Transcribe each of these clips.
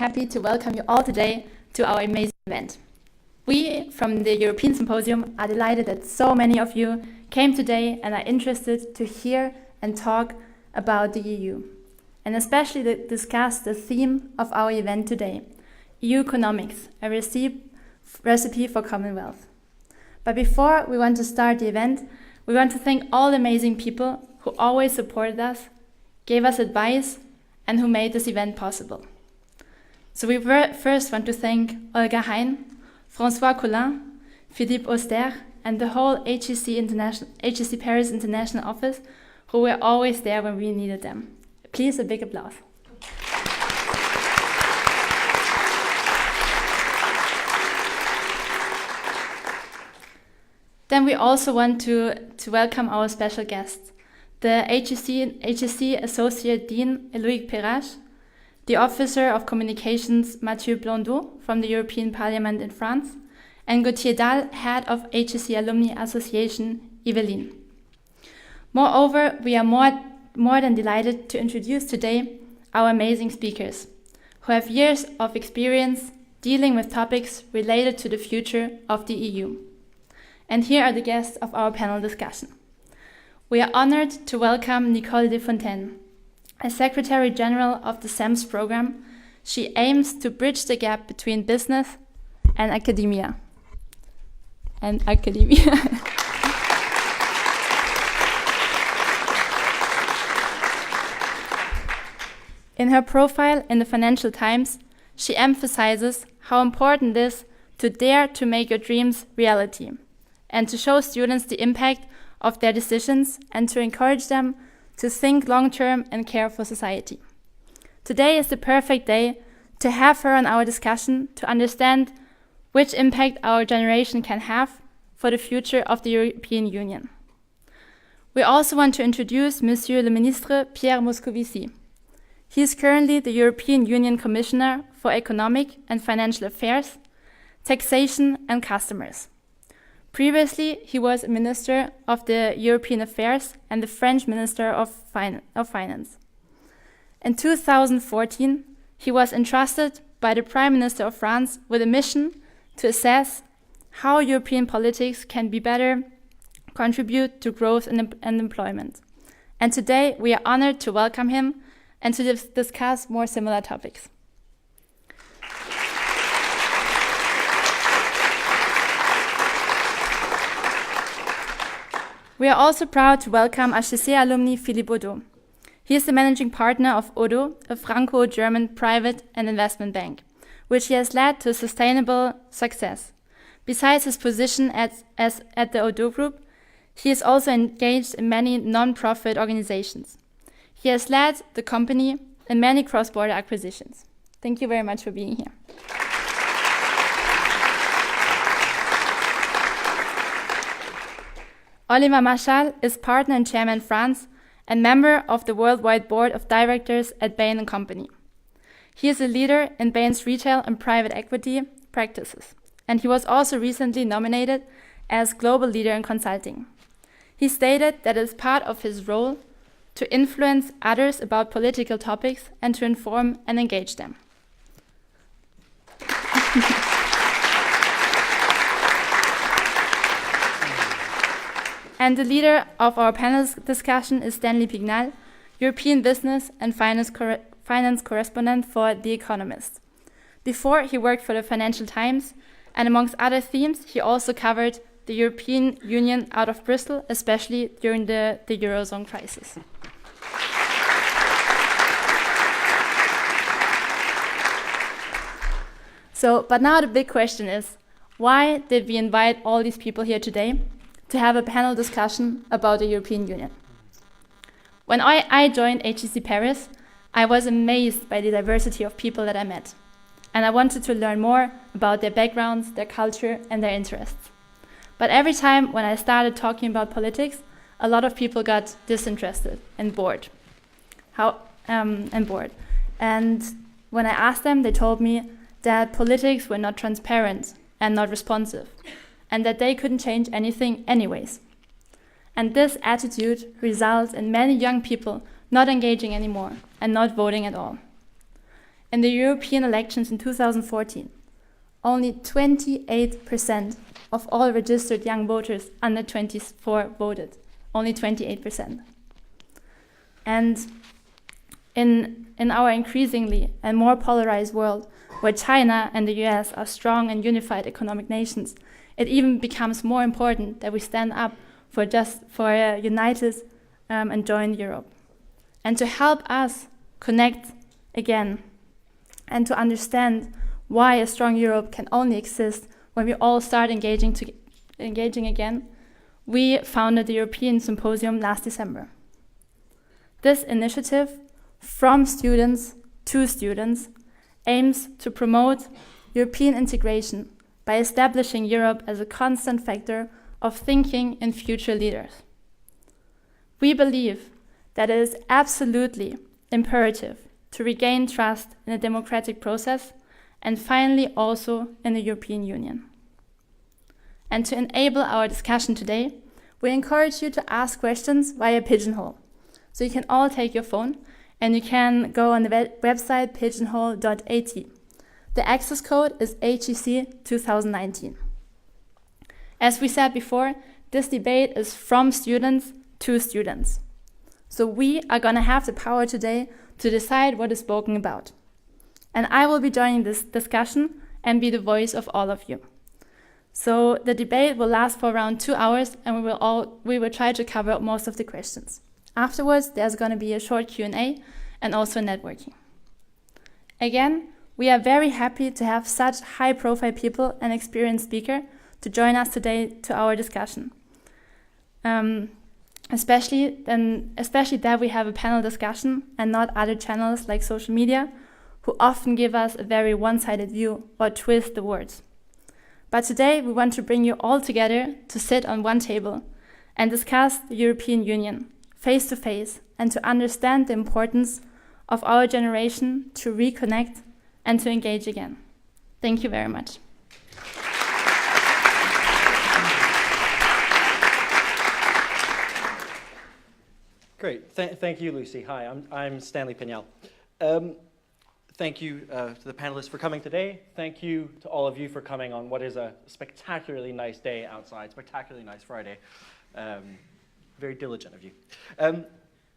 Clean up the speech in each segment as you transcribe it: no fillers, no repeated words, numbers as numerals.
happy to welcome you all today to our amazing event. We from the European Symposium are delighted that so many of you came today and are interested to hear and talk about the EU, and especially to discuss the theme of our event today, EU economics, a recipe for Commonwealth. But before we want to start the event, we want to thank all the amazing people who always supported us, gave us advice, and who made this event possible. So we first want to thank Olga Hein, François Collin, Philippe Auster, and the whole HEC Paris International Office, who were always there when we needed them. Please, a big applause. Then we also want to welcome our special guests, the HEC Associate Dean Eloïc Perrache, the Officer of Communications Mathieu Blondeau from the European Parliament in France, and Gauthier Dahl, Head of HEC Alumni Association, Yvelines. Moreover, we are more than delighted to introduce today our amazing speakers, who have years of experience dealing with topics related to the future of the EU. And here are the guests of our panel discussion. We are honored to welcome Nicole Desfontaines. As Secretary General of the SEMS program, she aims to bridge the gap between business and academia. In her profile in the Financial Times, she emphasizes how important it is to dare to make your dreams reality and to show students the impact of their decisions and to encourage them to think long-term and care for society. Today is the perfect day to have her on our discussion to understand which impact our generation can have for the future of the European Union. We also want to introduce Monsieur le Ministre Pierre Moscovici. He is currently the European Union Commissioner for Economic and Financial Affairs, Taxation and Customers. Previously, he was a Minister of the European Affairs and the French Minister of Finance. In 2014, he was entrusted by the Prime Minister of France with a mission to assess how European politics can be better contribute to growth and employment. And today, we are honored to welcome him and to discuss more similar topics. We are also proud to welcome HEC alumni Philippe Odo. He is the managing partner of Odo, a Franco-German private and investment bank, which he has led to sustainable success. Besides his position at the Odo Group, he is also engaged in many non-profit organizations. He has led the company in many cross-border acquisitions. Thank you very much for being here. Oliver Marchal is partner and chairman France and member of the worldwide board of directors at Bain & Company. He is a leader in Bain's retail and private equity practices, and he was also recently nominated as global leader in consulting. He stated that it is part of his role to influence others about political topics and to inform and engage them. And the leader of our panel discussion is Stanley Pignal, European business and finance correspondent for The Economist. Before, he worked for the Financial Times, and amongst other themes, he also covered the European Union out of Brussels, especially during the Eurozone crisis. But now the big question is, why did we invite all these people here today to have a panel discussion about the European Union? When I joined HEC Paris, I was amazed by the diversity of people that I met, and I wanted to learn more about their backgrounds, their culture, and their interests. But every time when I started talking about politics, a lot of people got disinterested and bored. And when I asked them, they told me that politics were not transparent and not responsive, and that they couldn't change anything anyways. And this attitude results in many young people not engaging anymore and not voting at all. in the European elections in 2014, only 28% of all registered young voters under 24 voted. Only 28%. And in our increasingly and more polarized world, where China and the US are strong and unified economic nations, it even becomes more important that we stand up for a united and joined Europe. And to help us connect again and to understand why a strong Europe can only exist when we all start engaging again, we founded the European Symposium last December. This initiative, from students to students, aims to promote European integration by establishing Europe as a constant factor of thinking in future leaders. We believe that it is absolutely imperative to regain trust in a democratic process and finally also in the European Union. And to enable our discussion today, we encourage you to ask questions via Pigeonhole. So you can all take your phone and you can go on the website pigeonhole.at. The access code is HEC 2019. As we said before, this debate is from students to students. So we are going to have the power today to decide what is spoken about. And I will be joining this discussion and be the voice of all of you. So the debate will last for around 2 hours and we will try to cover most of the questions. Afterwards, there's going to be a short Q&A and also networking. Again, we are very happy to have such high-profile people and experienced speaker to join us today to our discussion. Especially that we have a panel discussion and not other channels like social media, who often give us a very one-sided view or twist the words. But today we want to bring you all together to sit on one table and discuss the European Union face to face and to understand the importance of our generation to reconnect and to engage again. Thank you very much. Great. Thank you, Lucy. Hi, I'm Stanley Pignal. Thank you to the panelists for coming today. Thank you to all of you for coming on what is a spectacularly nice day outside, spectacularly nice Friday. Very diligent of you.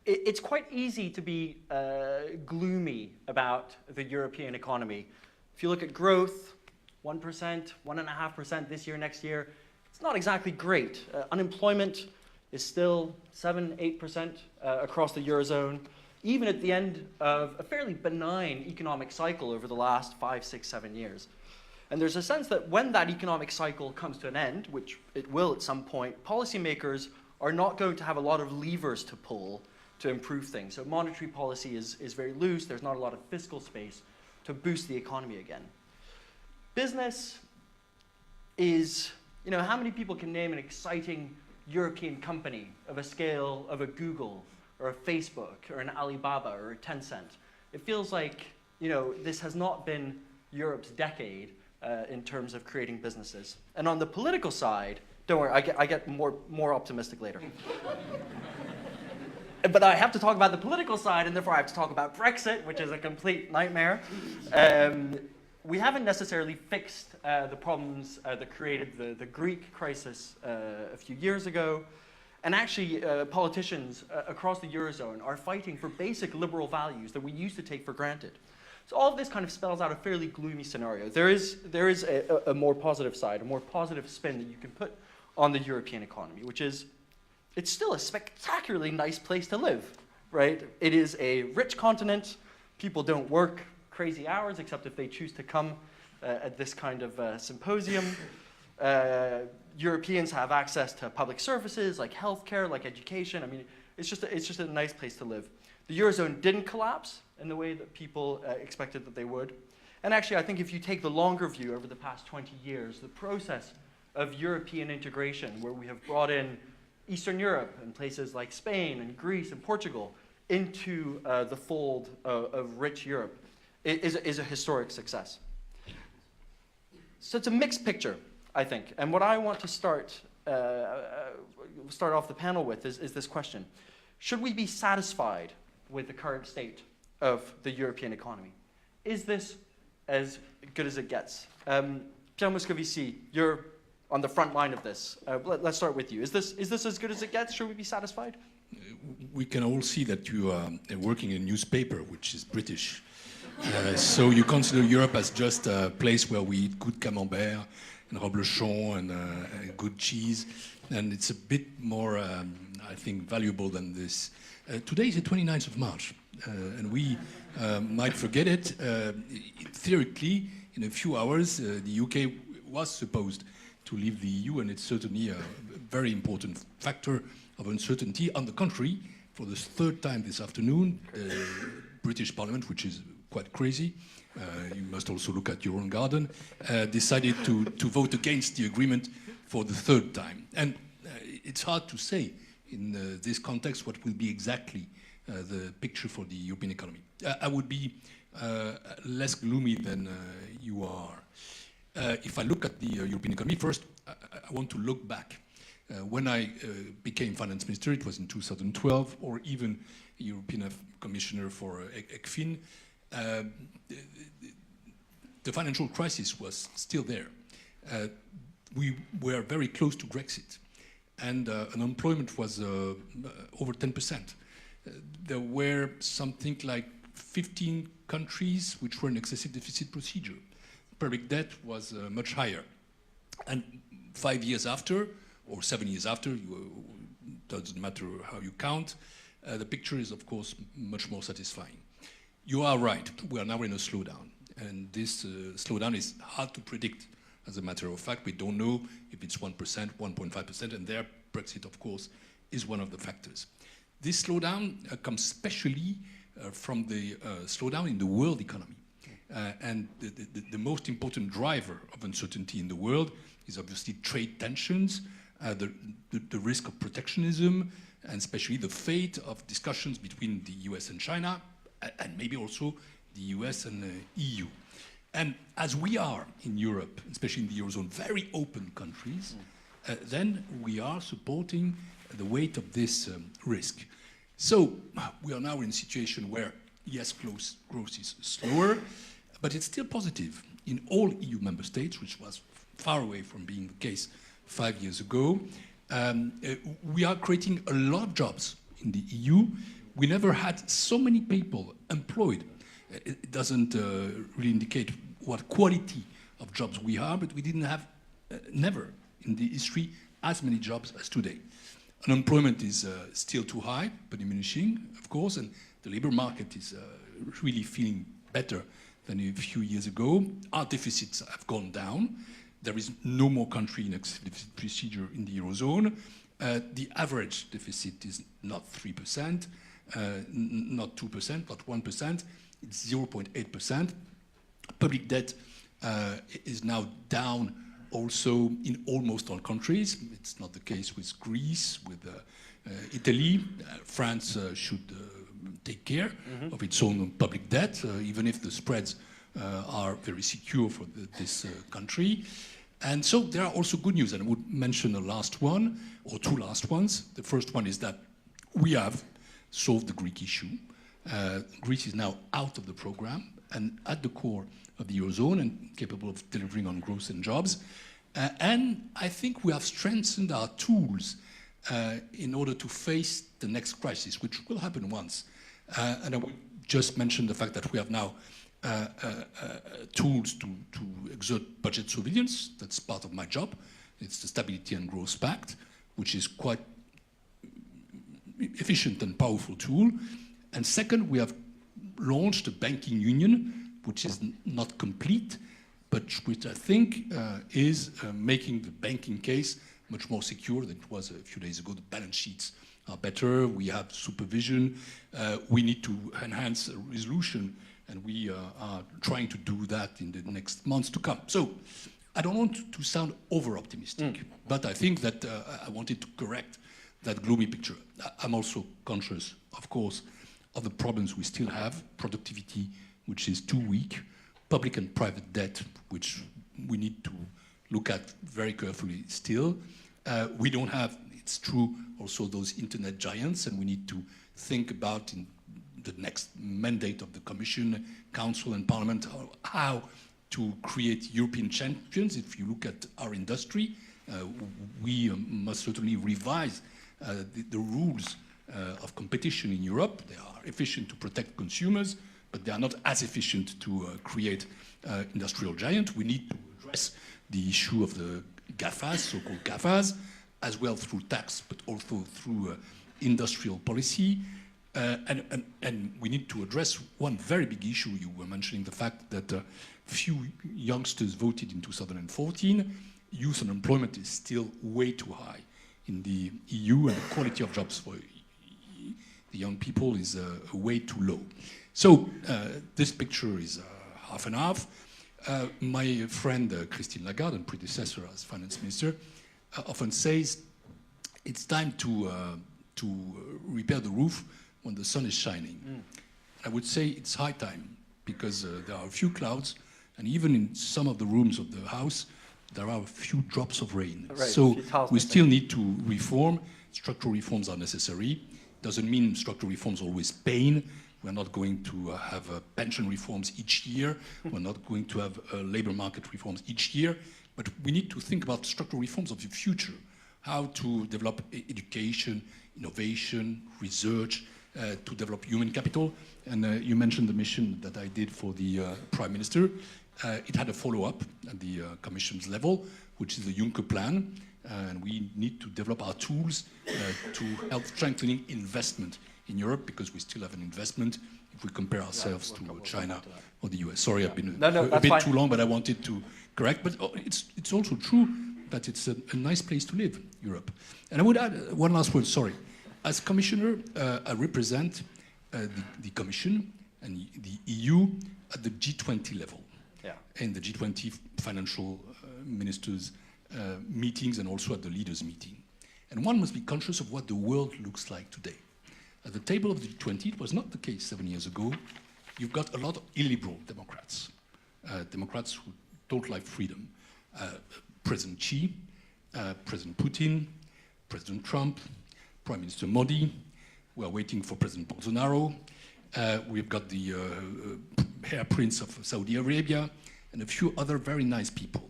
It's quite easy to be gloomy about the European economy. If you look at growth, 1%, 1.5% this year, next year, it's not exactly great. Unemployment is still 7-8% across the Eurozone, even at the end of a fairly benign economic cycle over the last 5, 6, 7 years. And there's a sense that when that economic cycle comes to an end, which it will at some point, policymakers are not going to have a lot of levers to pull to improve things. So monetary policy is very loose. There's not a lot of fiscal space to boost the economy again. Business is, how many people can name an exciting European company of a scale of a Google or a Facebook or an Alibaba or a Tencent? It feels like, this has not been Europe's decade in terms of creating businesses. And on the political side, don't worry, I get more optimistic later. But I have to talk about the political side, and therefore I have to talk about Brexit, which is a complete nightmare. We haven't necessarily fixed the problems that created the Greek crisis a few years ago. And actually, politicians across the Eurozone are fighting for basic liberal values that we used to take for granted. So all of this kind of spells out a fairly gloomy scenario. There is a more positive side, a more positive spin that you can put on the European economy, which is it's still a spectacularly nice place to live, right? It is a rich continent. People don't work crazy hours, except if they choose to come at this kind of symposium. Europeans have access to public services like healthcare, like education. I mean, it's just a nice place to live. The Eurozone didn't collapse in the way that people expected that they would. And actually, I think if you take the longer view over the past 20 years, the process of European integration, where we have brought in Eastern Europe and places like Spain and Greece and Portugal into the fold of rich Europe, is a historic success. So it's a mixed picture, I think. And what I want to start off the panel with is this question. Should we be satisfied with the current state of the European economy? is this as good as it gets? Pierre Moscovici, you're on the front line of this. Let's start with you. Is this as good as it gets? Should we be satisfied? We can all see that you are working in a newspaper, which is British. So you consider Europe as just a place where we eat good camembert and reblochon and good cheese. And it's a bit more, I think, valuable than this. Today is the 29th of March, and we might forget it. Theoretically, in a few hours, the UK was supposed to leave the EU, and it's certainly a very important factor of uncertainty. On the contrary, for the third time this afternoon, the British Parliament, which is quite crazy, you must also look at your own garden, decided to vote against the agreement for the third time. And it's hard to say in this context what will be exactly the picture for the European economy. I would be less gloomy than you are. If I look at the European economy, first, I want to look back. When I became finance minister, it was in 2012, or even European Commissioner for ECFIN, the financial crisis was still there. We were very close to Brexit, and unemployment was over 10%. There were something like 15 countries which were in excessive deficit procedure. Public debt was much higher. And 5 years after, or 7 years after, doesn't matter how you count, the picture is, of course, much more satisfying. You are right, we are now in a slowdown. And this slowdown is hard to predict. As a matter of fact, we don't know if it's 1%, 1.5%, and there, Brexit, of course, is one of the factors. This slowdown comes especially from the slowdown in the world economy. And the most important driver of uncertainty in the world is obviously trade tensions, the risk of protectionism, and especially the fate of discussions between the US and China, and maybe also the US and the EU. And as we are in Europe, especially in the Eurozone, very open countries, then we are supporting the weight of this risk. So we are now in a situation where, yes, growth is slower, but it's still positive in all EU member states, which was far away from being the case 5 years ago. We are creating a lot of jobs in the EU. We never had so many people employed. It doesn't really indicate what quality of jobs we are, but we didn't have, never in the history, as many jobs as today. Unemployment is still too high, but diminishing, of course, and the labor market is really feeling better than a few years ago. Our deficits have gone down. There is no more country in excessive procedure in the Eurozone. The average deficit is not 3%, not 2%, not 1%. It's 0.8%. Public debt is now down also in almost all countries. It's not the case with Greece, with Italy. France should take care of its own public debt, even if the spreads are very secure for this country. And so there are also good news, and I would mention the last one, or two last ones. The first one is that we have solved the Greek issue. Greece is now out of the program and at the core of the Eurozone and capable of delivering on growth and jobs. And I think we have strengthened our tools in order to face the next crisis, which will happen once. And I would just mention the fact that we have now tools to exert budget surveillance. That's part of my job. It's the Stability and Growth Pact, which is quite efficient and powerful tool. And second, we have launched a banking union, which is not complete, but which I think is making the banking case much more secure than it was a few days ago. The balance sheets are better. We have supervision. We need to enhance resolution, and we are trying to do that in the next months to come. So I don't want to sound over-optimistic, but I think that I wanted to correct that gloomy picture. I'm also conscious, of course, of the problems we still have, productivity, which is too weak, public and private debt, which we need to look at very carefully still. We don't have, it's true, also those internet giants, and we need to think about in the next mandate of the Commission, Council and Parliament, how to create European champions. If you look at our industry, we must certainly revise the rules of competition in Europe. They are efficient to protect consumers, but they are not as efficient to create industrial giants. We need to address the issue of the GAFAs, so-called GAFAs, as well through tax, but also through industrial policy. And we need to address one very big issue. You were mentioning the fact that few youngsters voted in 2014. Youth unemployment is still way too high in the EU, and the quality of jobs for the young people is way too low. So this picture is half and half. My friend Christine Lagarde, and predecessor as finance minister, often says it's time to repair the roof when the sun is shining. I would say it's high time, because there are a few clouds, and even in some of the rooms of the house, there are a few drops of rain. Right, so we still need to reform. Structural reforms are necessary. Doesn't mean structural reforms always pain. We're not going to have pension reforms each year. We're not going to have labor market reforms each year. But we need to think about structural reforms of the future. How to develop education, innovation, research, to develop human capital. And you mentioned the mission that I did for the Prime Minister. It had a follow-up at the Commission's level, which is the Juncker Plan. And we need to develop our tools to help strengthening investment in Europe, because we still have an investment if we compare ourselves to China or the US. Sorry, I've been a bit too long, but I wanted to correct. But it's also true that it's a nice place to live, Europe. And I would add one last word, sorry. As Commissioner, I represent the Commission and the EU at the G20 level. And the G20 financial ministers meetings, and also at the leaders meeting. And one must be conscious of what the world looks like today. At the table of the G20, it was not the case 7 years ago. You've got a lot of illiberal Democrats, Democrats who don't like freedom. President Xi, President Putin, President Trump, Prime Minister Modi. We are waiting for President Bolsonaro. We've got the Hair Prince of Saudi Arabia, and a few other very nice people.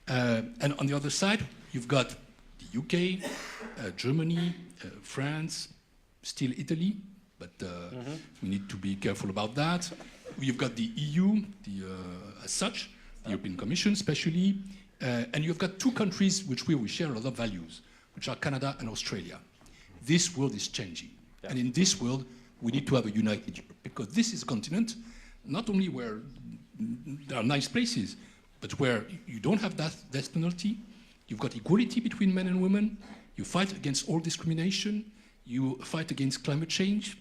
And on the other side, you've got the UK, Germany, France, still Italy, but we need to be careful about that. You've got the EU, as such, the European Commission especially, and you've got two countries which we share a lot of values, which are Canada and Australia. This world is changing, and in this world, we need to have a united Europe, because this is a continent not only where there are nice places, but where you don't have death penalty, you've got equality between men and women, you fight against all discrimination, you fight against climate change,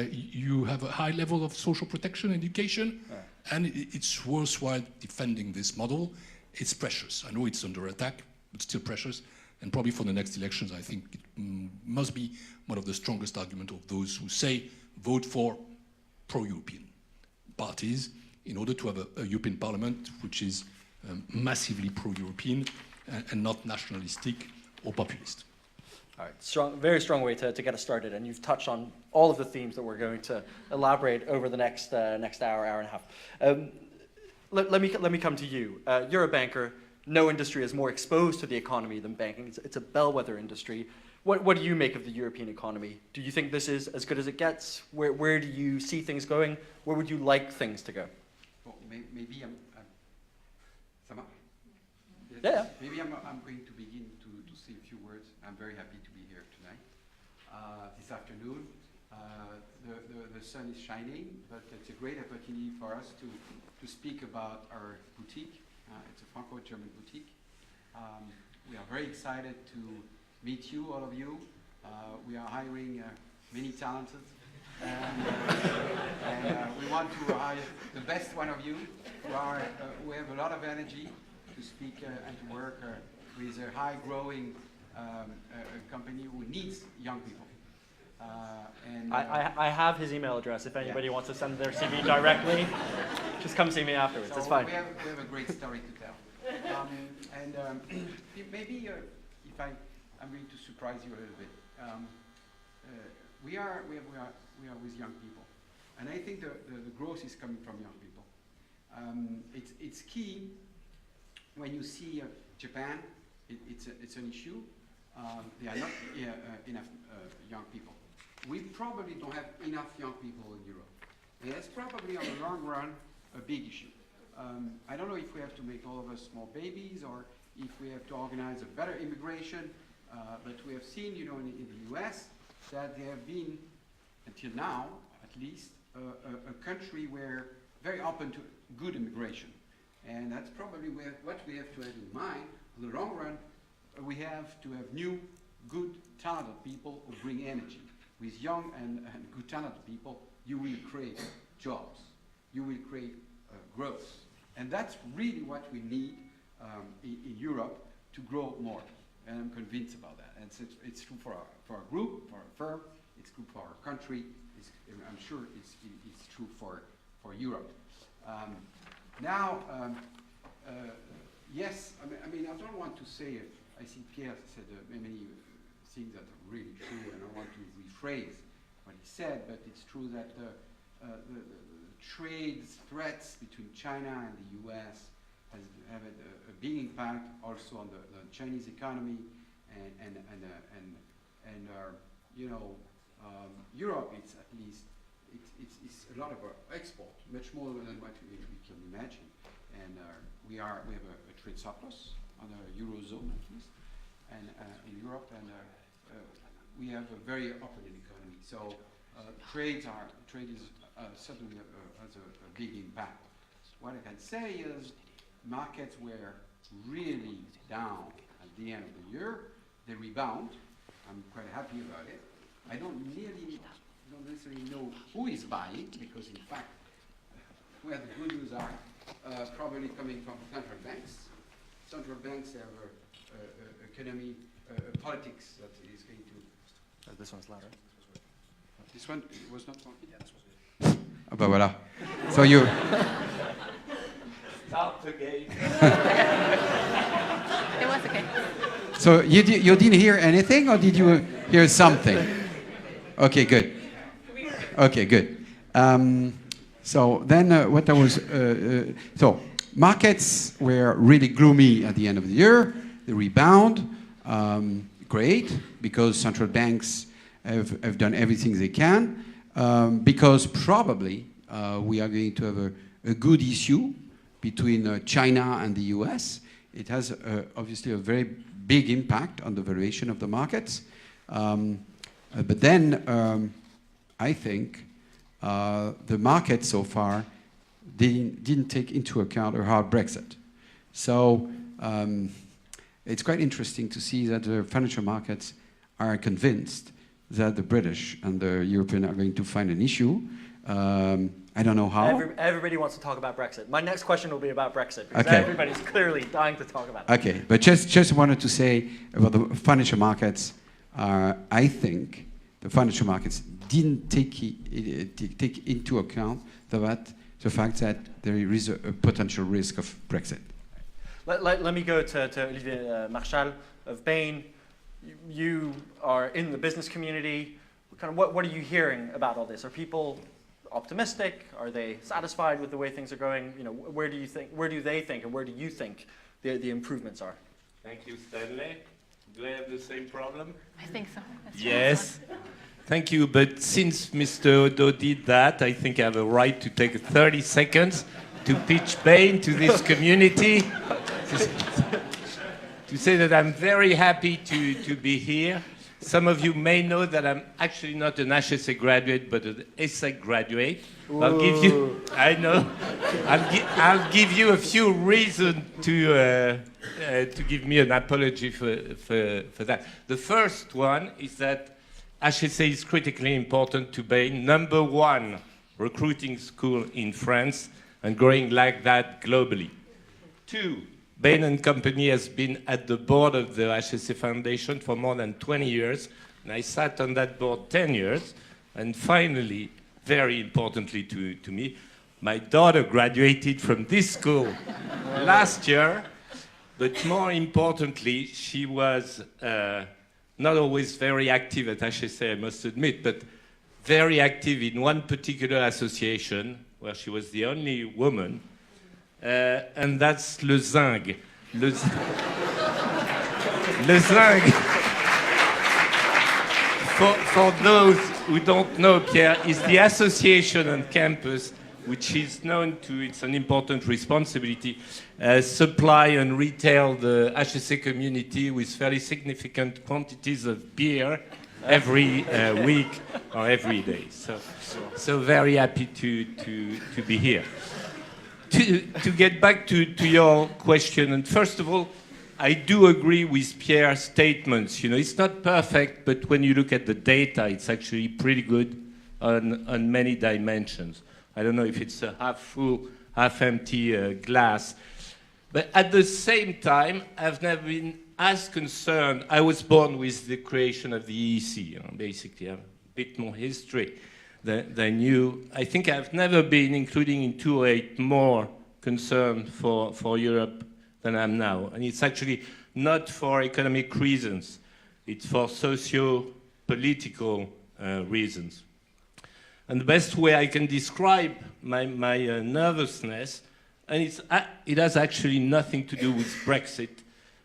you have a high level of social protection and education, and it's worthwhile defending this model. It's precious. I know it's under attack, but still precious. And probably for the next elections, I think it must be one of the strongest arguments of those who say vote for pro-European parties in order to have a European Parliament which is massively pro-European and not nationalistic or populist. All right, very strong way to get us started, and you've touched on all of the themes that we're going to elaborate over the next hour and a half. Let me come to you. You're a banker. No industry is more exposed to the economy than banking. It's a bellwether industry. What do you make of the European economy? Do you think this is as good as it gets? Where do you see things going? Where would you like things to go? Well, maybe I'm yeah. Maybe I'm going to begin to say a few words. I'm very happy to be here tonight. This afternoon, the sun is shining, but it's a great opportunity for us to speak about our boutique. It's a Franco-German boutique. We are very excited to meet you, all of you. We are hiring many talented, and we want to hire the best one of you who have a lot of energy to speak and to work with a high-growing company who needs young people. I have his email address. If anybody wants to send their CV directly, just come see me afterwards. So it's fine. We have a great story to tell. Maybe if I'm going to surprise you a little bit. We are with young people, And I think the growth is coming from young people. It's key when you see Japan, it's an issue. There are not enough young people. We probably don't have enough young people in Europe. And that's probably on the long run a big issue. I don't know if we have to make all of us small babies or if we have to organize a better immigration, but we have seen, you know, in the US that there have been, until now at least, a country where very open to good immigration. And that's probably what we have to have in mind. In the long run, we have to have new, good, talented people who bring energy. With young and good, talented people, you will create jobs. You will create growth. And that's really what we need in Europe to grow more. And I'm convinced about that. And it's true for our group, for our firm, it's good for our country. I'm sure it's true for Europe. Yes, I mean, I don't want to say, I see Pierre said many things that are really true, and I want to rephrase what he said, but it's true that the trade threats between China and the US have a big impact also on the Chinese economy and you know, Europe, it's at least, it's a lot of our export, much more than what we can imagine. And we have a trade surplus on the Eurozone at least, and in Europe, and we have a very open economy. So trade is certainly has a big impact. What I can say is markets were really down at the end of the year. They rebound. I'm quite happy about it. I don't necessarily know who is buying, because in fact, where the good news are, probably coming from central banks. Central banks have economy, politics that is going to... This one's louder. This one was not working? Yeah, this was good. Ah, bah voilà. So you... Stop the game. It was okay. So you didn't hear anything, or did you hear something? Okay, good. Okay, good. So then what I was... so markets were really gloomy at the end of the year. They rebound. Great, because central banks have done everything they can. Because probably we are going to have a good issue between China and the US. It has obviously a very big impact on the valuation of the markets. But then I think the market so far didn't take into account a hard Brexit. So it's quite interesting to see that the financial markets are convinced that the British and the European are going to find an issue. I don't know how. Everybody wants to talk about Brexit. My next question will be about Brexit, because Okay. everybody's clearly dying to talk about it. Okay, but just wanted to say about the financial markets, I think the financial markets didn't take into account the fact that there is a potential risk of Brexit. Let me go to Olivier Marchal of Bain. You are in the business community. Kind of what are you hearing about all this? Are people optimistic? Are they satisfied with the way things are going? You know, where do they think, and where do you think the improvements are? Thank you, Stanley. Do I have the same problem? I think so. That's Yes. Thank you, but since Mr. Odo did that, I think I have a right to take 30 seconds to pitch Bain to this community, to say that I'm very happy to be here. Some of you may know that I'm actually not an HEC graduate, but an ESSEC graduate. I'll give you, I know, I'll give you a few reasons to give me an apology for that. The first one is that HEC is critically important to Bain. Number one recruiting school in France and growing like that globally. Two, Bain & Company has been at the board of the HEC Foundation for more than 20 years, and I sat on that board 10 years. And finally, very importantly to me, my daughter graduated from this school last year, but more importantly, she was not always very active at HEC, I must admit, but very active in one particular association where she was the only woman, and that's Le Zinc. Le Zinc, for those who don't know, Pierre, is the association on campus which is known to, it's an important responsibility, supply and retail the HSC community with fairly significant quantities of beer every week or every day. So very happy to be here. To get back to your question, and first of all, I do agree with Pierre's statements. You know, it's not perfect, but when you look at the data, it's actually pretty good on many dimensions. I don't know if it's a half full, half empty glass. But at the same time, I've never been as concerned. I was born with the creation of the EEC, you know, basically. I have a bit more history than you. I think I've never been, including in 2008, more concerned for Europe than I am now. And it's actually not for economic reasons. It's for socio-political reasons. And the best way I can describe my nervousness, and it has actually nothing to do with Brexit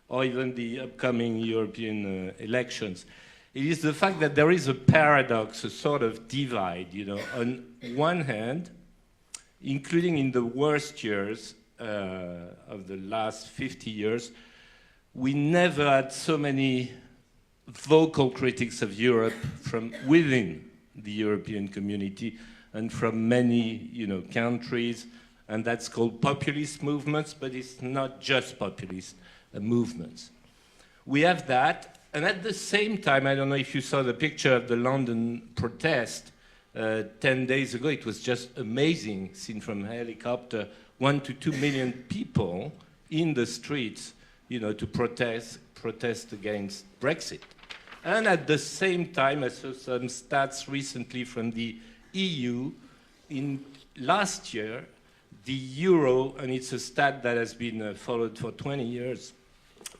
or even the upcoming European elections. It is the fact that there is a paradox, a sort of divide. You know, on one hand, including in the worst years of the last 50 years, we never had so many vocal critics of Europe from within the European community and from many, you know, countries, and that's called populist movements, but it's not just populist movements. We have that, and at the same time, I don't know if you saw the picture of the London protest 10 days ago. It was just amazing, seen from a helicopter, 1 to 2 million people in the streets, you know, to protest against Brexit. And at the same time, I saw some stats recently from the EU. In last year, the euro, and it's a stat that has been followed for 20 years,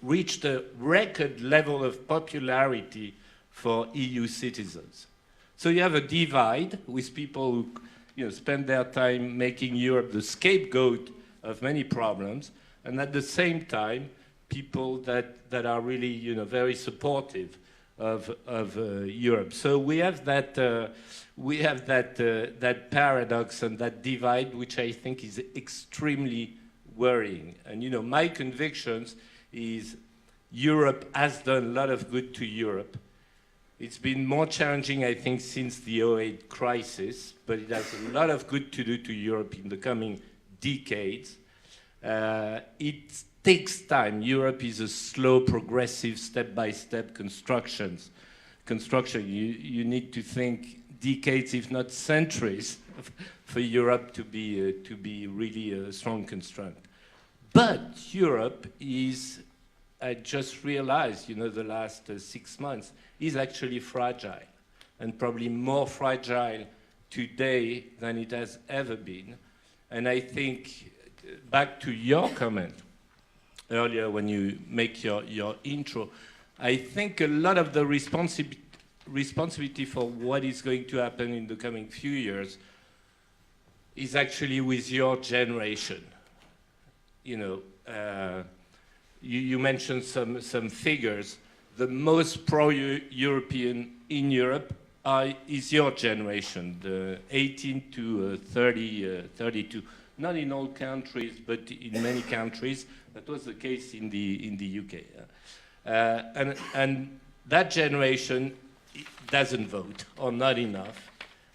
reached a record level of popularity for EU citizens. So you have a divide with people who, you know, spend their time making Europe the scapegoat of many problems, and at the same time, people that are really, you know, very supportive of Europe. So we have that that paradox and that divide, which I think is extremely worrying. And you know, my convictions is Europe has done a lot of good to Europe. It's been more challenging, I think, since the 2008 crisis, but it has a lot of good to do to Europe in the coming decades. It takes time. Europe is a slow, progressive, step-by-step construction. You need to think decades, if not centuries, for Europe to be really a strong construct. But Europe is, I just realized, you know, the last 6 months, is actually fragile, and probably more fragile today than it has ever been. And I think, back to your comment earlier when you make your intro, I think a lot of the responsibility for what is going to happen in the coming few years is actually with your generation. You know, you mentioned some figures. The most pro-European in Europe is your generation, the 18 to 32. Not in all countries, but in many countries. That was the case in the UK. And that generation doesn't vote, or not enough,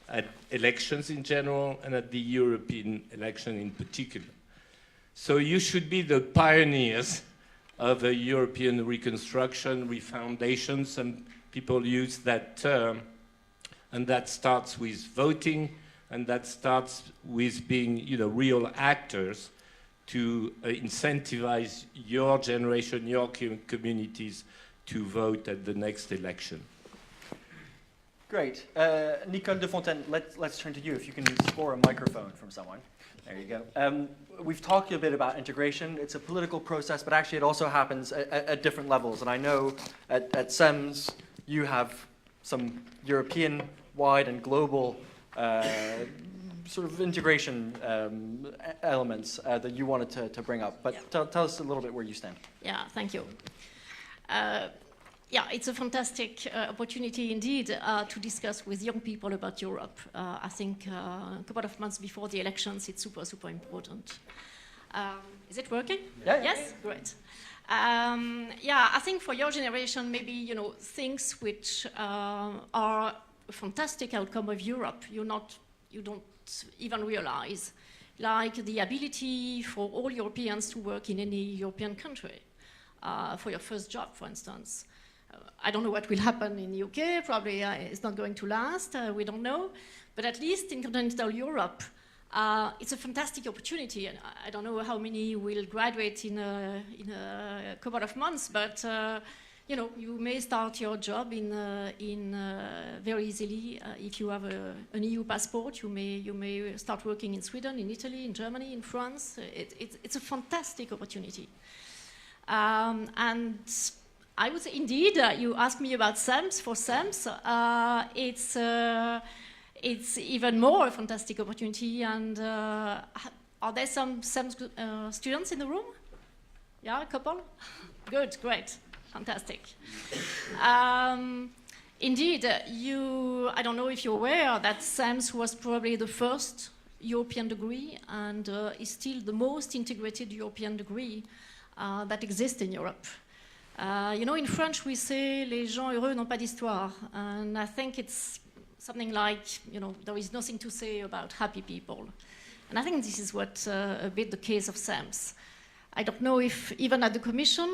at elections in general and at the European election in particular. So you should be the pioneers of a European reconstruction, refoundation. Some people use that term, and that starts with voting, and that starts with being, you know, real actors to incentivize your generation, your communities to vote at the next election. Great. Nicole de Fontaine, let's turn to you. If you can score a microphone from someone. There you go. We've talked a bit about integration. It's a political process, but actually it also happens at different levels. And I know at SEMS you have some European wide and global sort of integration elements that you wanted to bring up. But Yeah. tell us a little bit where you stand. Yeah, thank you. Yeah, it's a fantastic opportunity indeed to discuss with young people about Europe. I think a couple of months before the elections, it's super, super important. Is it working? Yeah. Yes? Great. Yeah, I think for your generation, maybe, things which are a fantastic outcome of Europe, you don't even realize, like the ability for all Europeans to work in any European country. For your first job, for instance. I don't know what will happen in the UK, probably it's not going to last, we don't know. But at least in continental Europe, it's a fantastic opportunity. And I don't know how many will graduate in a couple of months, but you may start your job very easily. If you have an EU passport, you may start working in Sweden, in Italy, in Germany, in France. It's a fantastic opportunity. And I would say, indeed, you asked me about SAMS. For SAMS, it's even more a fantastic opportunity. And are there some SAMS students in the room? Yeah, a couple? Good, great, fantastic. Indeed, I don't know if you're aware that SAMS was probably the first European degree and is still the most integrated European degree that exists in Europe. In French we say les gens heureux n'ont pas d'histoire, and I think it's something like, there is nothing to say about happy people. And I think this is what a bit the case of SAMS. I don't know if even at the Commission,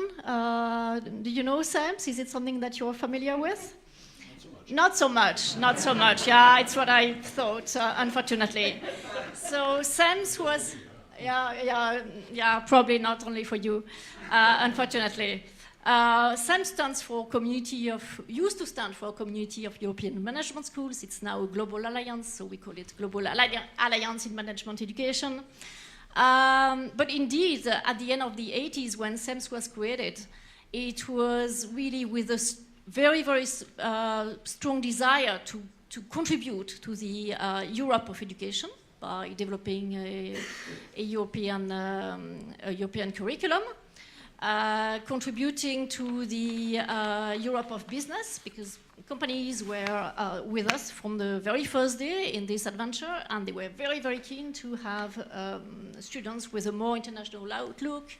do you know SAMS? Is it something that you're familiar with? Not so much. Yeah, it's what I thought, unfortunately. So SAMS was, yeah, probably not only for you, unfortunately. SAMS stands for used to stand for Community of European Management Schools. It's now a global alliance, so we call it Global Alliance in Management Education. But indeed, at the end of the 80s, when SAMS was created, it was really with a very, very strong desire to contribute to the Europe of education by developing a European curriculum, contributing to the Europe of business, because companies were with us from the very first day in this adventure, and they were very, very keen to have students with a more international outlook,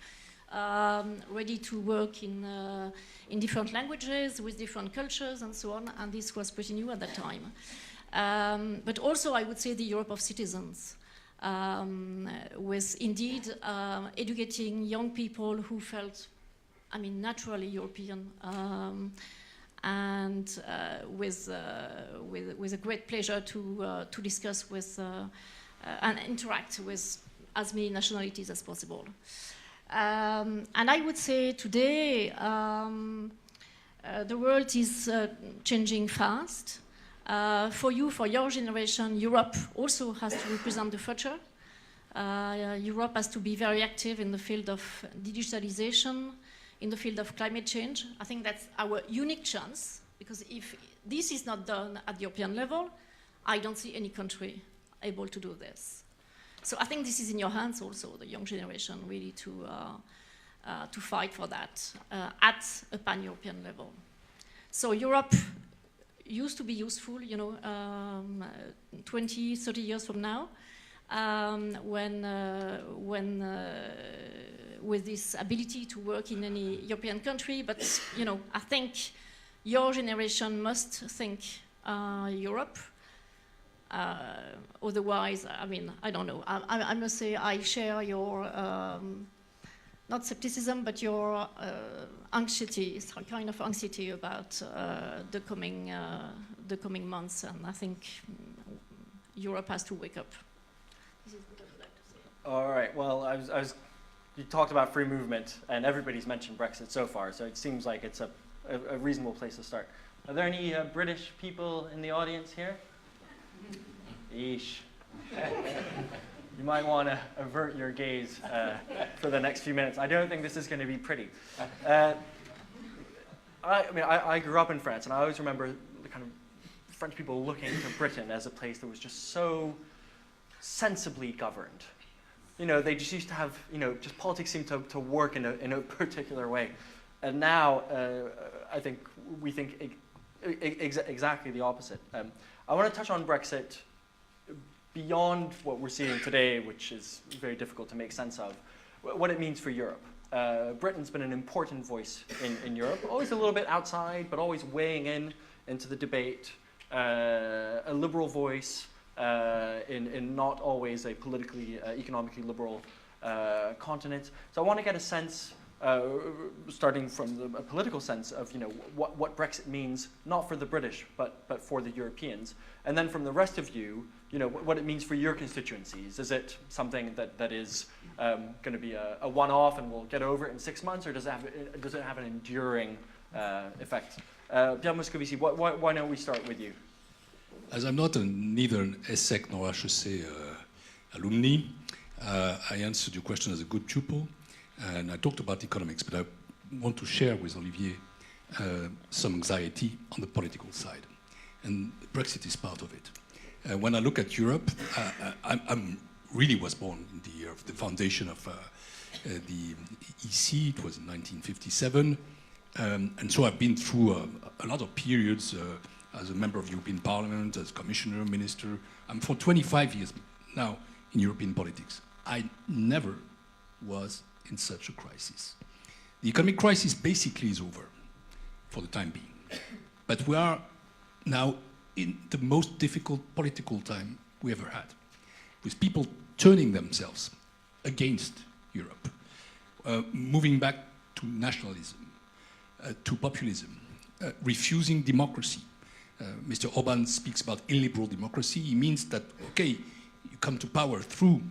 ready to work in different languages, with different cultures, and so on, and this was pretty new at that time. But also, I would say, the Europe of citizens, with indeed educating young people who felt, naturally European, and with a great pleasure to discuss with and interact with as many nationalities as possible. And I would say today the world is changing fast. For your generation, Europe also has to represent the future. Europe has to be very active in the field of digitalization, in the field of climate change. I think that's our unique chance, because if this is not done at the European level, I don't see any country able to do this. So I think this is in your hands also, the young generation, really to fight for that at a pan-European level. So Europe used to be useful, 20, 30 years from now, when with this ability to work in any European country. But, I think your generation must think Europe. Otherwise, I don't know. I must say I share your, not skepticism, but your anxiety, some kind of anxiety about the coming months, and I think Europe has to wake up. This is what I would like to say. All right. Well, you talked about free movement, and everybody's mentioned Brexit so far, so it seems like it's a reasonable place to start. Are there any British people in the audience here? Yeesh. You might want to avert your gaze for the next few minutes. I don't think this is going to be pretty. I grew up in France, and I always remember the kind of French people looking to Britain as a place that was just so sensibly governed. You know, they just used to have, you know, just politics seemed to work in a particular way. And now, I think we think exactly the opposite. I want to touch on Brexit beyond what we're seeing today, which is very difficult to make sense of, what it means for Europe. Britain's been an important voice in Europe, always a little bit outside, but always weighing into the debate, a liberal voice in not always a politically, economically liberal continent. So I want to get a sense, starting from a political sense of, you know, what Brexit means, not for the British, but for the Europeans. And then from the rest of you, you know, what it means for your constituencies. Is it something that is going to be a one-off and we'll get over it in 6 months, or does it have an enduring effect? Pierre Moscovici, why don't we start with you? As I'm not neither an ESSEC nor HEC alumni, I answered your question as a good pupil, and I talked about economics, but I want to share with Olivier some anxiety on the political side, and Brexit is part of it. When I look at Europe, I really was born in the year of the foundation of the EC. It was in 1957, and so I've been through a lot of periods as a member of European Parliament, as commissioner, minister. I'm for 25 years now in European politics. I never was in such a crisis. The economic crisis basically is over for the time being. But we are now in the most difficult political time we ever had, with people turning themselves against Europe, moving back to nationalism, to populism, refusing democracy. Mr. Orban speaks about illiberal democracy. He means that, okay, you come to power through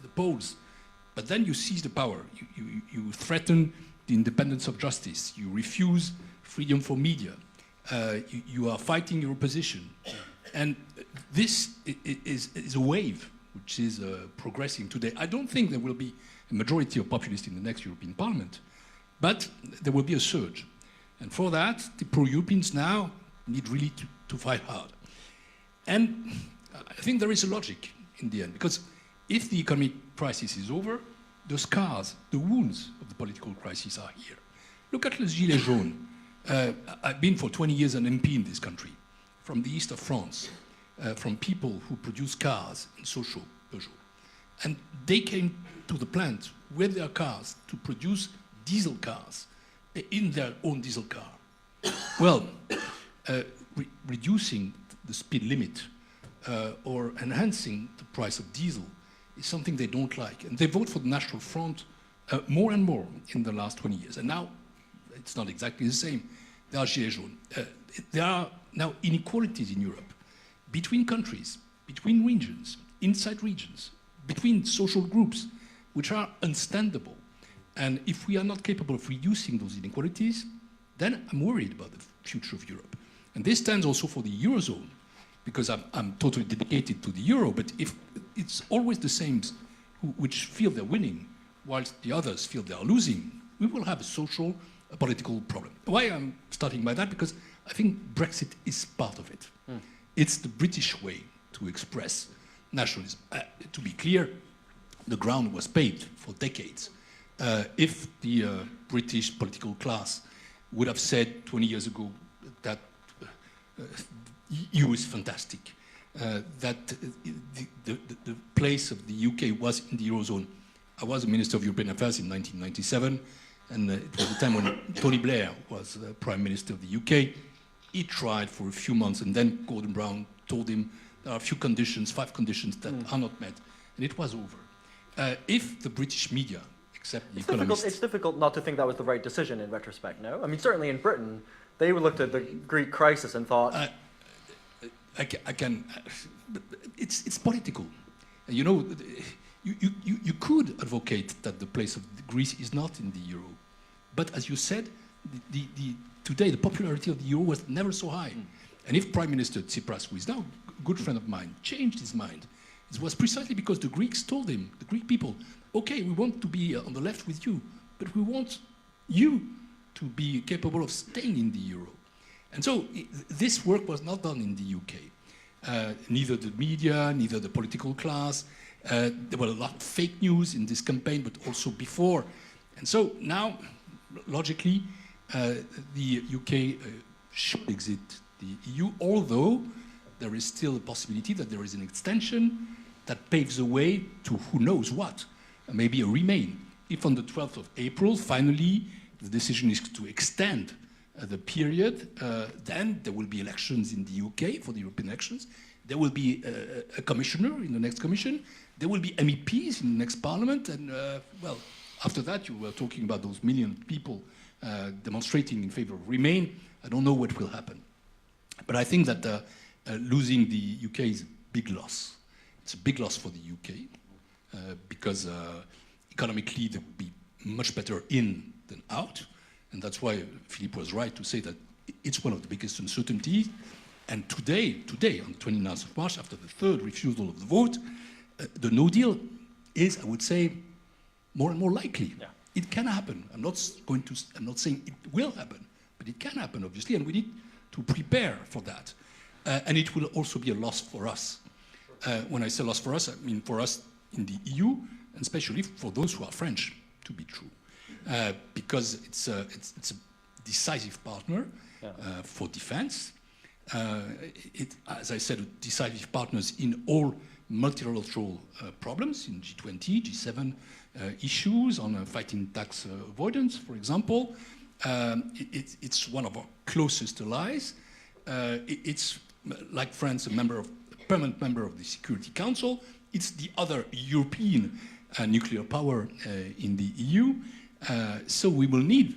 the polls, but then you seize the power. You threaten the independence of justice. You refuse freedom for media. You are fighting your opposition. And this is a wave which is progressing today. I don't think there will be a majority of populists in the next European Parliament, but there will be a surge. And for that, the pro-Europeans now need really to fight hard. And I think there is a logic in the end, because if the economic crisis is over, the scars, the wounds of the political crisis are here. Look at les Gilets jaunes. I've been for 20 years an MP in this country, from the east of France, from people who produce cars in Sochaux, Peugeot. And they came to the plant with their cars to produce diesel cars in their own diesel car. Well, reducing the speed limit or enhancing the price of diesel is something they don't like. And they vote for the National Front more and more in the last 20 years. And now it's not exactly the same. There are Gilets jaunes. There are now inequalities in Europe between countries, between regions, inside regions, between social groups, which are unstandable. And if we are not capable of reducing those inequalities, then I'm worried about the future of Europe. And this stands also for the Eurozone, because I'm totally dedicated to the Euro, but if it's always the same which feel they're winning, whilst the others feel they are losing, we will have a social, a political problem. Why I'm starting by that? Because I think Brexit is part of it. It's the British way to express nationalism. To be clear, the ground was paved for decades. If the British political class would have said 20 years ago that EU is fantastic, that the place of the UK was in the Eurozone. I was a Minister of European Affairs in 1997, and it was the time when Tony Blair was Prime Minister of the UK. He tried for a few months, and then Gordon Brown told him there are a few conditions, 5 conditions that are not met, and it was over. If the British media, except the economists... It's difficult not to think that was the right decision in retrospect, no? I mean, certainly in Britain, they looked at the Greek crisis and thought... it's political. You know, you could advocate that the place of Greece is not in the euro. But as you said, today the popularity of the euro was never so high. And if Prime Minister Tsipras, who is now a good friend of mine, changed his mind, it was precisely because the Greeks told him, the Greek people, okay, we want to be on the left with you, but we want you to be capable of staying in the euro. And so this work was not done in the UK. Neither the media, neither the political class. There were a lot of fake news in this campaign, but also before. And so now, logically, the UK should exit the EU, although there is still a possibility that there is an extension that paves the way to who knows what, maybe a remain. If on the 12th of April, finally, the decision is to extend the period, then there will be elections in the UK for the European elections. There will be a commissioner in the next commission. There will be MEPs in the next parliament. And, well, after that, you were talking about those million people demonstrating in favor of Remain. I don't know what will happen. But I think that losing the UK is a big loss. It's a big loss for the UK because economically they would be much better in than out. And that's why Philippe was right to say that it's one of the biggest uncertainties. And today, on the 29th of March, after the third refusal of the vote, the no deal is, I would say, more and more likely. Yeah. It can happen. I'm not saying it will happen, but it can happen, obviously, and we need to prepare for that. And it will also be a loss for us. When I say loss for us, I mean for us in the EU, and especially for those who are French, to be true. Because it's a decisive partner for defense. As I said, decisive partners in all multilateral problems, in G20, G7 issues, on fighting tax avoidance, for example. It's one of our closest allies. It's, like France, a permanent member of the Security Council. It's the other European nuclear power in the EU. So we will need,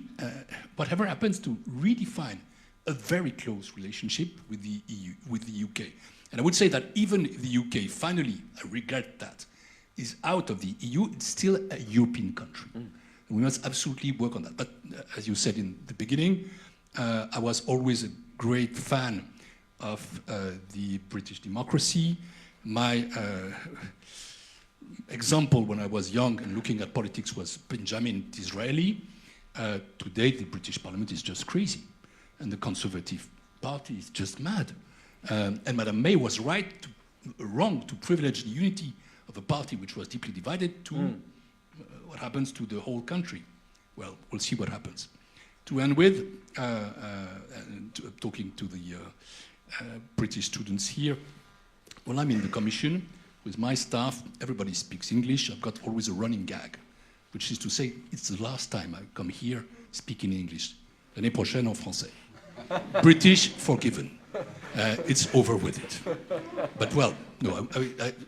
whatever happens, to redefine a very close relationship with the EU, with the UK. And I would say that even if the UK finally, I regret that, is out of the EU, it's still a European country. And we must absolutely work on that. But as you said in the beginning, I was always a great fan of the British democracy. My example when I was young and looking at politics was Benjamin Disraeli. Today, the British Parliament is just crazy. And the Conservative Party is just mad. And Madame May was wrong to privilege the unity of a party which was deeply divided to what happens to the whole country. Well, we'll see what happens. To end with, talking to the British students here, when I'm in the Commission, with my staff, everybody speaks English. I've got always a running gag, which is to say, it's the last time I come here speaking English. L'année prochaine en français. British, forgiven. It's over with it. But well, no,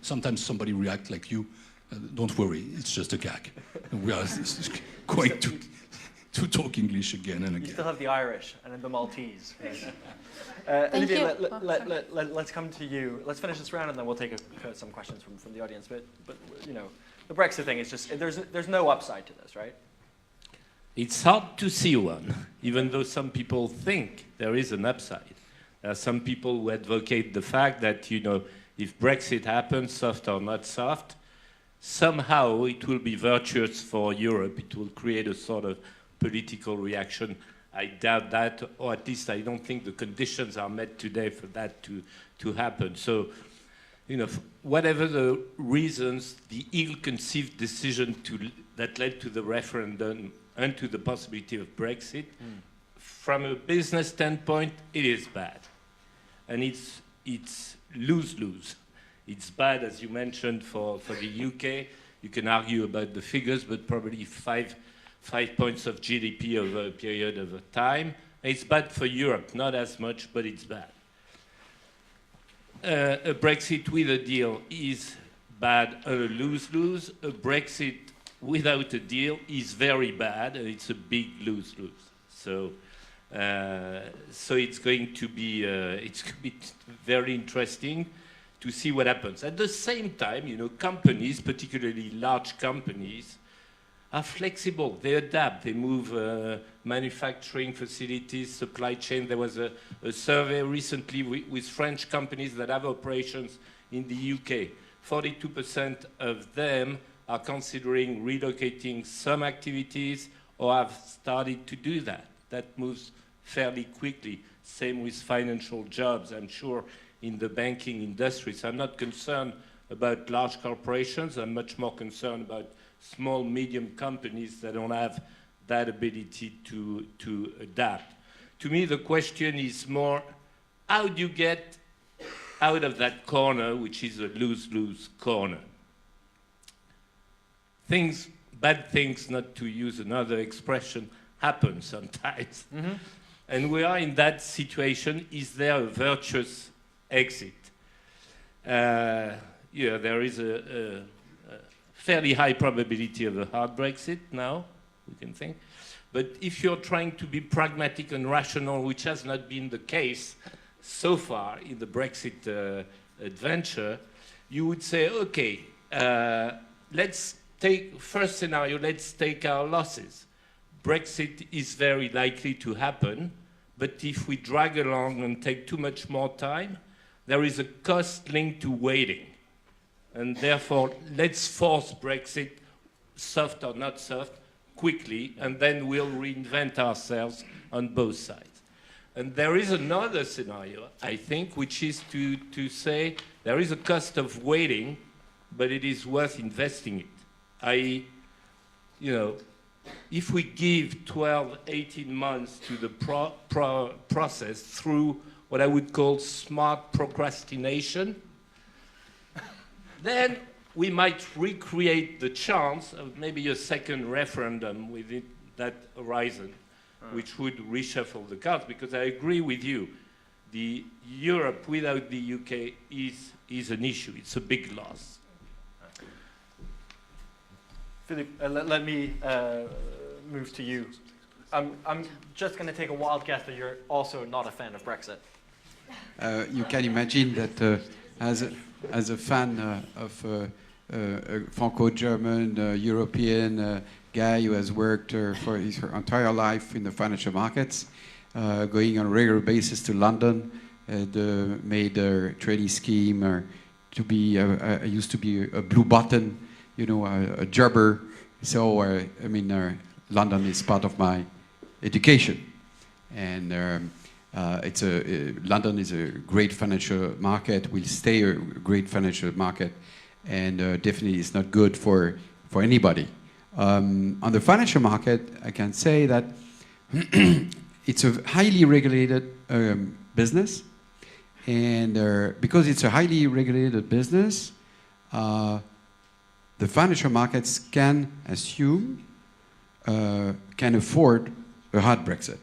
sometimes somebody reacts like you. Don't worry, it's just a gag. We are going to talk English again and again. You still have the Irish and the Maltese. Olivier, let's come to you. Let's finish this round and then we'll take some questions from the audience. But you know, the Brexit thing is just, there's no upside to this, right? It's hard to see one, even though some people think there is an upside. There are some people who advocate the fact that, you know, if Brexit happens, soft or not soft, somehow it will be virtuous for Europe. It will create a sort of political reaction. I doubt that, or at least I don't think the conditions are met today for that to happen. So, you know, whatever the reasons, the ill-conceived decision that led to the referendum and to the possibility of Brexit, from a business standpoint, it is bad. And it's lose-lose. It's bad, as you mentioned, for the UK. You can argue about the figures, but probably 5 points of GDP over a period of time. It's bad for Europe, not as much, but it's bad. A Brexit with a deal is bad, a lose-lose. A Brexit without a deal is very bad, and it's a big lose-lose. So it's going to be very interesting to see what happens. At the same time, you know, companies, particularly large companies, are flexible. They adapt. They move manufacturing facilities, supply chain. There was a survey recently with French companies that have operations in the UK. 42% of them are considering relocating some activities or have started to do that. That moves fairly quickly. Same with financial jobs, I'm sure, in the banking industry. So I'm not concerned about large corporations. I'm much more concerned about small, medium companies that don't have that ability to adapt. To me, the question is more, how do you get out of that corner, which is a lose-lose corner? Bad things, not to use another expression, happen sometimes. Mm-hmm. And we are in that situation. Is there a virtuous exit? Yeah, there is a fairly high probability of a hard Brexit now, we can think. But if you're trying to be pragmatic and rational, which has not been the case so far in the Brexit adventure, you would say, okay, let's take, first scenario, let's take our losses. Brexit is very likely to happen, but if we drag along and take too much more time, there is a cost linked to waiting. And therefore, let's force Brexit, soft or not soft, quickly, and then we'll reinvent ourselves on both sides. And there is another scenario, I think, which is to say there is a cost of waiting, but it is worth investing it. If we give 12, 18 months to the process through what I would call smart procrastination, then we might recreate the chance of maybe a second referendum within that horizon, which would reshuffle the cards, because I agree with you. The Europe without the UK is an issue. It's a big loss. Philippe, let me move to you. I'm just going to take a wild guess that you're also not a fan of Brexit. You can imagine that as a fan of a Franco-German European guy who has worked for his entire life in the financial markets, going on a regular basis to London, made a trading scheme to be, I used to be a blue button, a jobber. So, London is part of my education. And London is a great financial market, will stay a great financial market, and definitely it's not good for anybody. On the financial market, I can say that it's a highly regulated business, and because it's a highly regulated business, the financial markets can afford a hard Brexit,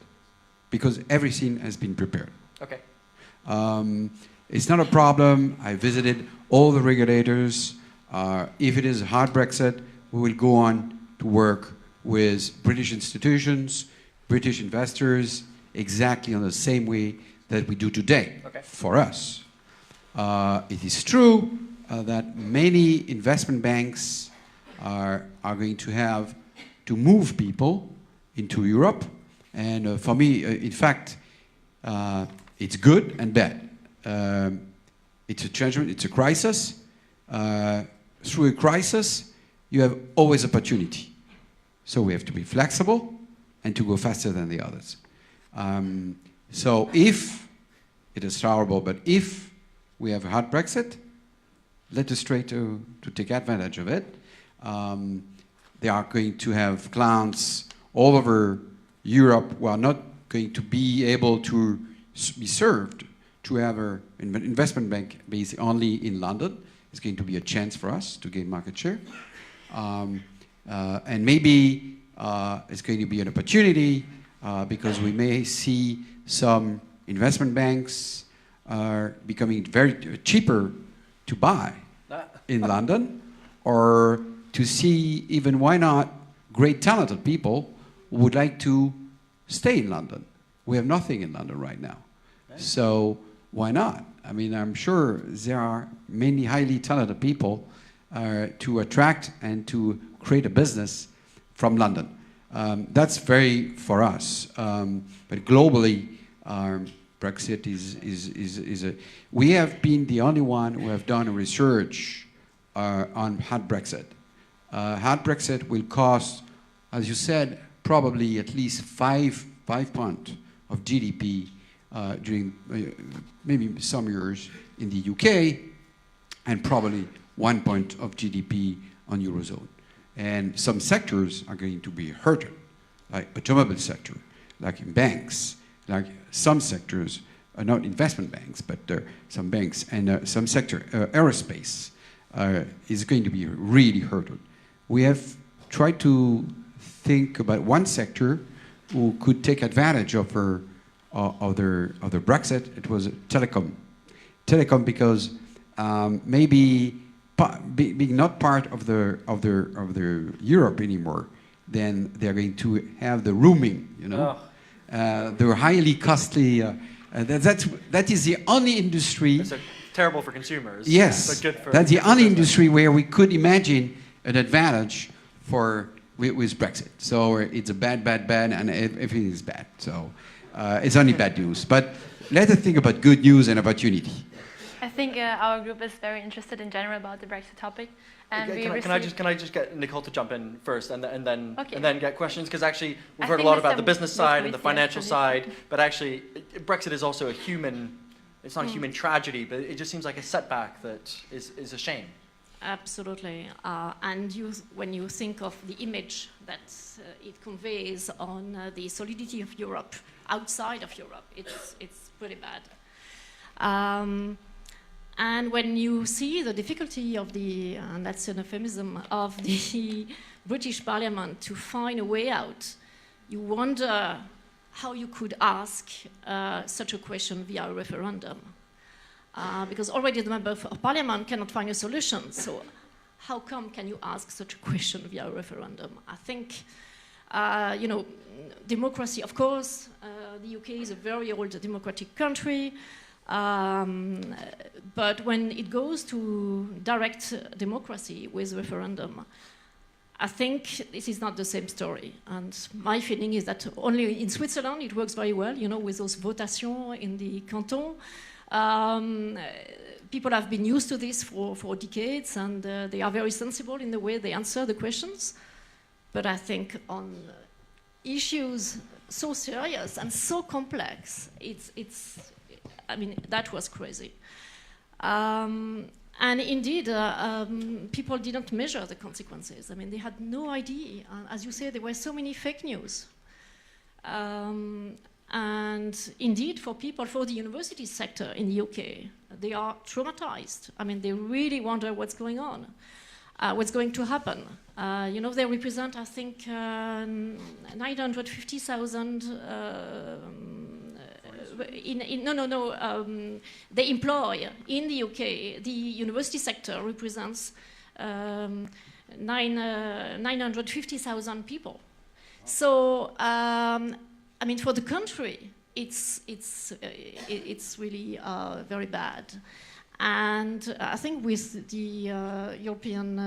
because everything has been prepared. Okay. It's not a problem. I visited all the regulators. If it is a hard Brexit, we will go on to work with British institutions, British investors, exactly on the same way that we do today. Okay. For us. It is true that many investment banks are going to have to move people into Europe. And for me, in fact, it's good and bad. It's a judgment, it's a crisis. Through a crisis, you have always opportunity. So we have to be flexible and to go faster than the others. So if, it is horrible, but if we have a hard Brexit, let us try to take advantage of it. They are going to have clients all over Europe who are not going to be able to be served to have an investment bank based only in London. It's going to be a chance for us to gain market share. And maybe it's going to be an opportunity because we may see some investment banks are becoming very cheaper to buy in London, or to see even, why not, great talented people who would like to stay in London. We have nothing in London right now. So why not? I mean, I'm sure there are many highly talented people to attract and to create a business from London. That's very for us. But globally, Brexit is a... We have been the only one who have done research on hard Brexit. Hard Brexit will cost, as you said, probably at least 5 points of GDP during maybe some years in the UK, and probably 1 point of GDP on Eurozone. And some sectors are going to be hurt, like automobile sector, like in banks, like some sectors, not investment banks, but some banks, and some sector, aerospace, is going to be really hurt. We have tried to think about one sector who could take advantage of the Brexit. It was telecom. Telecom, because maybe being not part of the Europe anymore, then they're going to have the roaming, you know. Oh. They're highly costly. That is the only industry. It's terrible for consumers. Yes, but good for that's the only industry where we could imagine an advantage with Brexit. So it's a bad, and everything is bad. So it's only bad news. But let us think about good news and about unity. I think our group is very interested in general about the Brexit topic. And can I just get Nicole to jump in first and then get questions? Because actually we've heard a think lot about the Mr. business side and the Moscovici financial has side, but actually Brexit is also it's not a human tragedy, but it just seems like a setback that is a shame. Absolutely. And when you think of the image that it conveys on the solidity of Europe, outside of Europe, it's pretty bad. And when you see the difficulty of and that's an euphemism, of the British Parliament to find a way out, you wonder how you could ask such a question via a referendum. Because already the member of Parliament cannot find a solution, so how come can you ask such a question via a referendum? I think, democracy, of course, the UK is a very old democratic country, but when it goes to direct democracy with referendum, I think this is not the same story. And my feeling is that only in Switzerland it works very well, with those votations in the canton. People have been used to this for decades, and they are very sensible in the way they answer the questions. But I think on issues so serious and so complex, that was crazy. And indeed, people didn't measure the consequences. They had no idea. As you say, there were so many fake news. And indeed, for the university sector in the UK, they are traumatized. They really wonder what's going on, what's going to happen. They represent, I think, 950,000. They employ in the UK. The university sector represents 950,000 people. So, for the country, it's really very bad. And I think with the European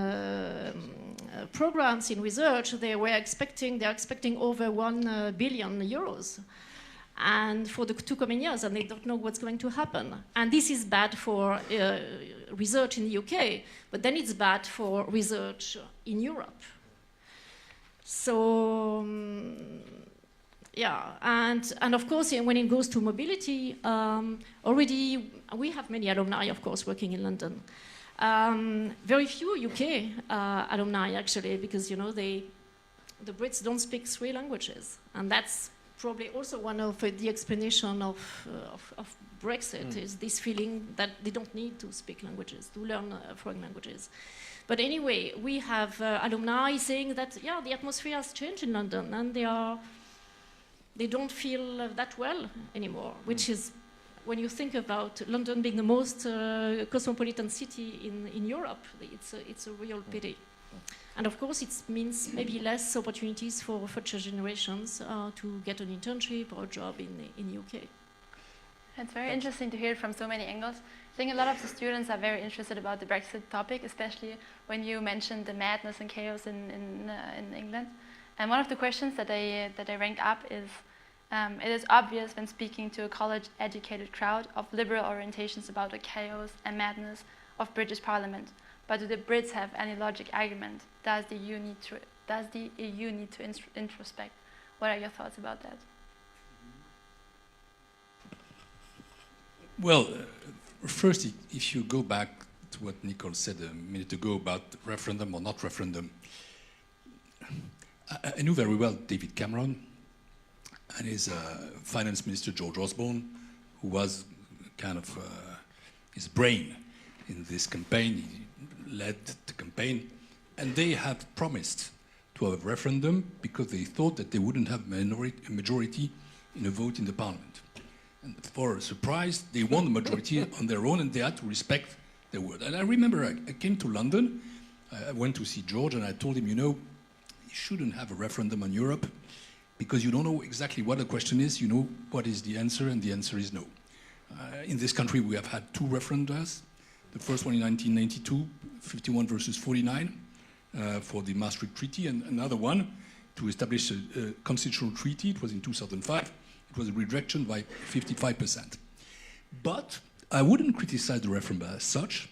programs in research, they're expecting over 1 billion euros. And for the 2 coming years, and they don't know what's going to happen. And this is bad for research in the UK, but then it's bad for research in Europe. So, yeah, and of course, when it goes to mobility, already we have many alumni, of course, working in London. Very few UK alumni, actually, because, the Brits don't speak 3 languages, and that's probably also one of the explanation of Brexit is this feeling that they don't need to speak languages, to learn foreign languages. But anyway, we have alumni saying that, the atmosphere has changed in London, and they don't feel that well anymore, which is, when you think about London being the most cosmopolitan city in Europe, it's a real pity. And of course, it means maybe less opportunities for future generations to get an internship or a job in the UK. It's very interesting to hear it from so many angles. I think a lot of the students are very interested about the Brexit topic, especially when you mentioned the madness and chaos in England. And one of the questions that I ranked up is, it is obvious when speaking to a college-educated crowd of liberal orientations about the chaos and madness of British Parliament. But do the Brits have any logic argument? Does the EU need to introspect? What are your thoughts about that? Well, first, if you go back to what Nicole said a minute ago about referendum or not referendum, I knew very well David Cameron and his finance minister George Osborne, who was kind of his brain in this campaign. He led the campaign, and they had promised to have a referendum because they thought that they wouldn't have a majority in a vote in the parliament. And for a surprise, they won the majority on their own, and they had to respect their word. And I remember I came to London, I went to see George, and I told him, you know, you shouldn't have a referendum on Europe because you don't know exactly what the question is, you know what is the answer, and the answer is no. In this country, we have had 2 referenda. The first one in 1992, 51 versus 49, for the Maastricht Treaty, and another one to establish a constitutional treaty. It was in 2005. It was a rejection by 55%. But I wouldn't criticize the referendum as such.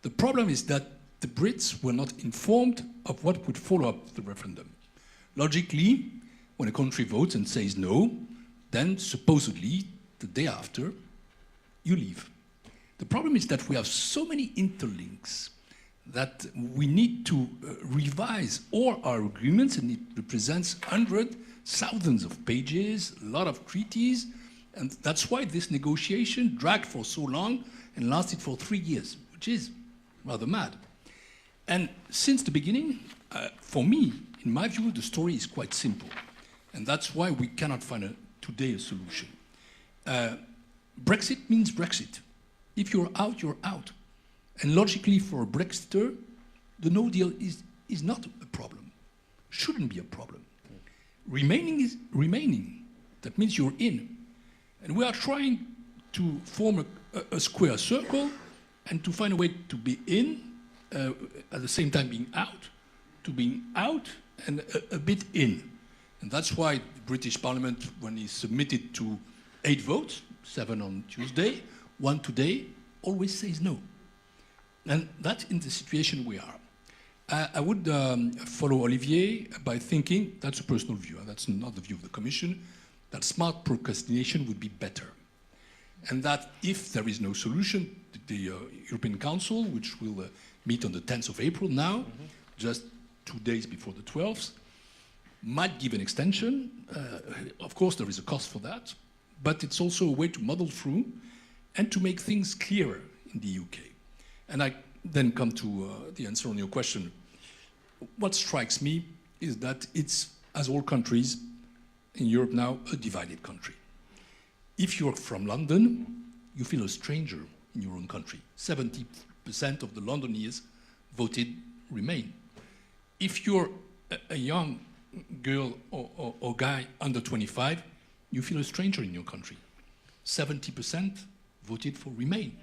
The problem is that the Brits were not informed of what would follow up the referendum. Logically, when a country votes and says no, then supposedly the day after, you leave. The problem is that we have so many interlinks that we need to revise all our agreements, and it represents hundreds, thousands of pages, a lot of treaties, and that's why this negotiation dragged for so long and lasted for 3 years, which is rather mad. And since the beginning, for me, in my view, the story is quite simple, and that's why we cannot find today a solution. Brexit means Brexit. If you're out, you're out. And logically, for a Brexiter, the no deal is not a problem, shouldn't be a problem. Remaining is remaining. That means you're in. And we are trying to form a square circle and to find a way to be in, at the same time being out, to being out and a bit in. And that's why the British Parliament, when he submitted to 8 votes, 7 on Tuesday, 1 today, always says no. And that's in the situation we are. I would follow Olivier by thinking, that's a personal view, that's not the view of the Commission, that smart procrastination would be better. And that if there is no solution, the European Council, which will meet on the 10th of April now, just 2 days before the 12th, might give an extension. Of course, there is a cost for that, but it's also a way to muddle through and to make things clearer in the UK. And I then come to the answer on your question. What strikes me is that it's, as all countries in Europe now, a divided country. If you're from London, you feel a stranger in your own country. 70% of the Londoners voted Remain. If you're a young girl or guy under 25, you feel a stranger in your country. 70% voted for Remain.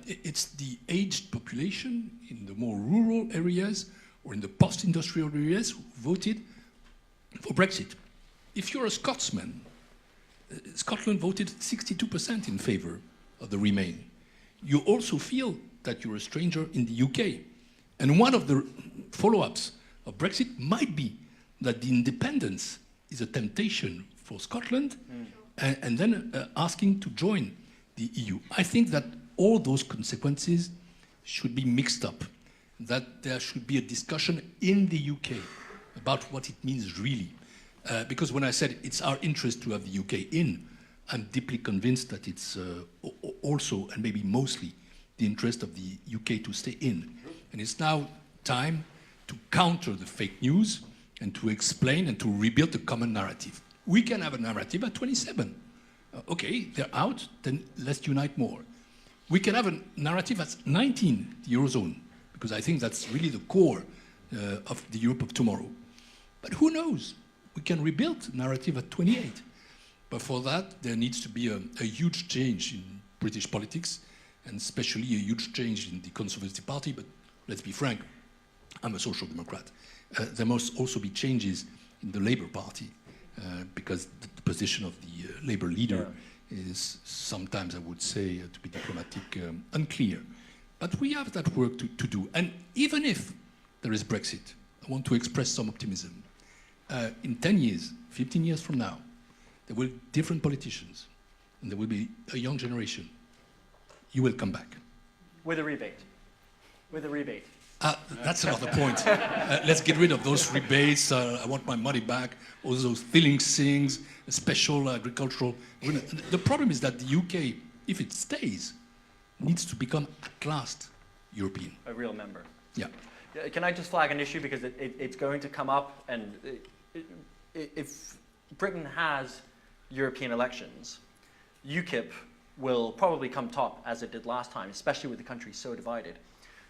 It's the aged population in the more rural areas or in the post-industrial areas who voted for Brexit. If you're a Scotsman, Scotland voted 62% in favor of the Remain. You also feel that you're a stranger in the UK. And one of the follow-ups of Brexit might be that the independence is a temptation for Scotland, and then asking to join the EU. I think that all those consequences should be mixed up, that there should be a discussion in the UK about what it means really. Because when I said it's our interest to have the UK in, I'm deeply convinced that it's also, and maybe mostly, the interest of the UK to stay in. And it's now time to counter the fake news and to explain and to rebuild a common narrative. We can have a narrative at 27. Okay, they're out, then let's unite more. We can have a narrative at 19, the Eurozone, because I think that's really the core of the Europe of tomorrow. But who knows? We can rebuild a narrative at 28. But for that, there needs to be a huge change in British politics, and especially a huge change in the Conservative Party. But let's be frank, I'm a social democrat. There must also be changes in the Labour Party, because the position of the Labour leader is sometimes, I would say, to be diplomatic, unclear. But we have that work to do. And even if there is Brexit, I want to express some optimism. In 10 years, 15 years from now, there will be different politicians, and there will be a young generation. you will come back. With a rebate. With a rebate. That's another point. Let's get rid of those rebates. I want my money back. All those filling things, special agricultural. The problem is that the UK, if it stays, needs to become at last European. A real member. Yeah. Can I just flag an issue, because it's going to come up, and if Britain has European elections, UKIP will probably come top, as it did last time, especially with the country so divided.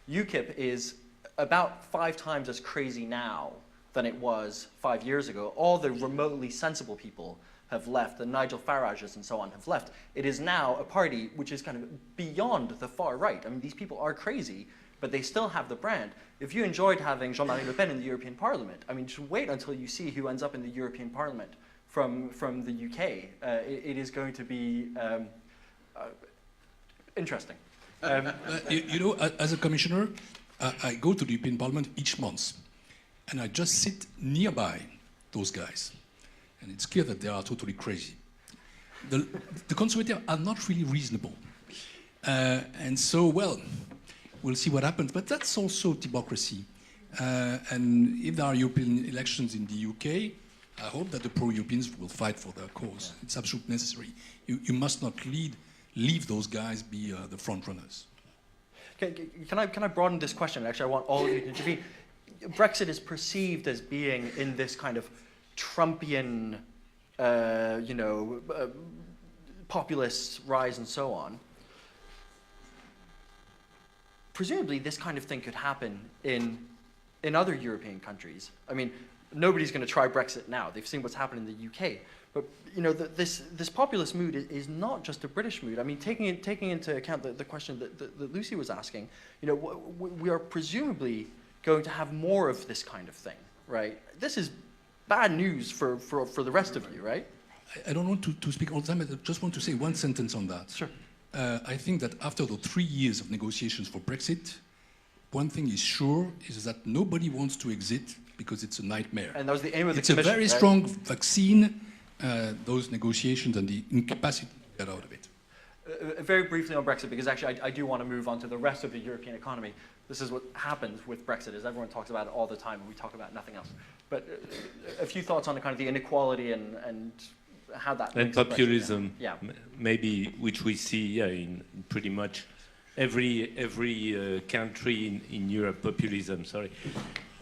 UKIP is about 5 times as crazy now than it was 5 years ago. All the remotely sensible people have left, the Nigel Farages and so on have left. It is now a party which is kind of beyond the far right. I mean, these people are crazy, but they still have the brand. If you enjoyed having Jean-Marie Le Pen in the European Parliament, I mean, just wait until you see who ends up in the European Parliament from the UK. It is going to be interesting. You know, as a commissioner, I go to the European Parliament each month, and I just sit nearby those guys. And it's clear that they are totally crazy. The Conservatives are not really reasonable. And so, well, we'll see what happens. But that's also democracy. And if there are European elections in the UK, I hope that the pro-Europeans will fight for their cause. It's absolutely necessary. You must not leave those guys be the front runners. Can I broaden this question? Actually, I want all of you to intervene. Brexit is perceived as being in this kind of Trumpian, populist rise and so on. Presumably, this kind of thing could happen in other European countries. I mean, nobody's going to try Brexit now. They've seen what's happened in the UK. But this populist mood is not just a British mood. I mean, taking into account the question that Lucy was asking, we are presumably going to have more of this kind of thing, right? This is bad news for the rest of you, right? I don't want to speak all the time. I just want to say one sentence on that. Sure. I think that after the 3 years of negotiations for Brexit, one thing is sure, is that nobody wants to exit because it's a nightmare. And that was the aim of the Commission. It's a very strong vaccine, those negotiations and the incapacity to get out of it. Very briefly on Brexit, because actually I do want to move on to the rest of the European economy. This is what happens with Brexit, is everyone talks about it all the time, and we talk about nothing else. But a few thoughts on the kind of the inequality and how that and populism, yeah. Maybe, which we see in pretty much every country in Europe. Populism, sorry.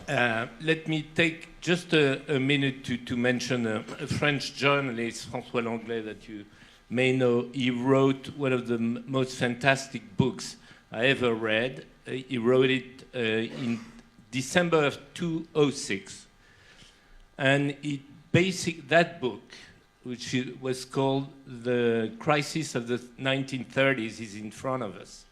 Let me take just a minute to mention a French journalist, François Langlais, that you may know. He wrote one of the most fantastic books I ever read. He wrote it in December of 2006. And that book, which was called The Crisis of the 1930s, is in front of us,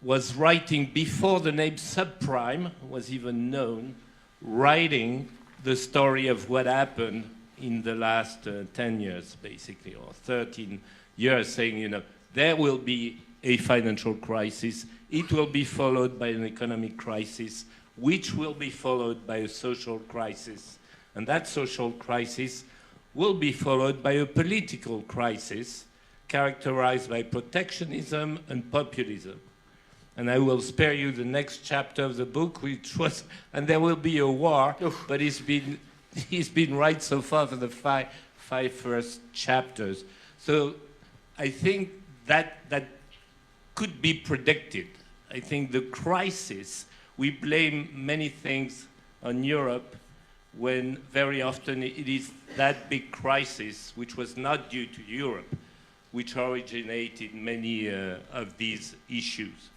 was writing before the name subprime was even known, writing the story of what happened in the last 10 years, basically, or 13 years, saying, there will be a financial crisis, it will be followed by an economic crisis, which will be followed by a social crisis. And that social crisis will be followed by a political crisis characterized by protectionism and populism. And I will spare you the next chapter of the book, which was, and there will be a war, but he's been right so far for the five first chapters. So I think that could be predicted. I think the crisis, we blame many things on Europe, when very often it is that big crisis, which was not due to Europe, which originated many of these issues.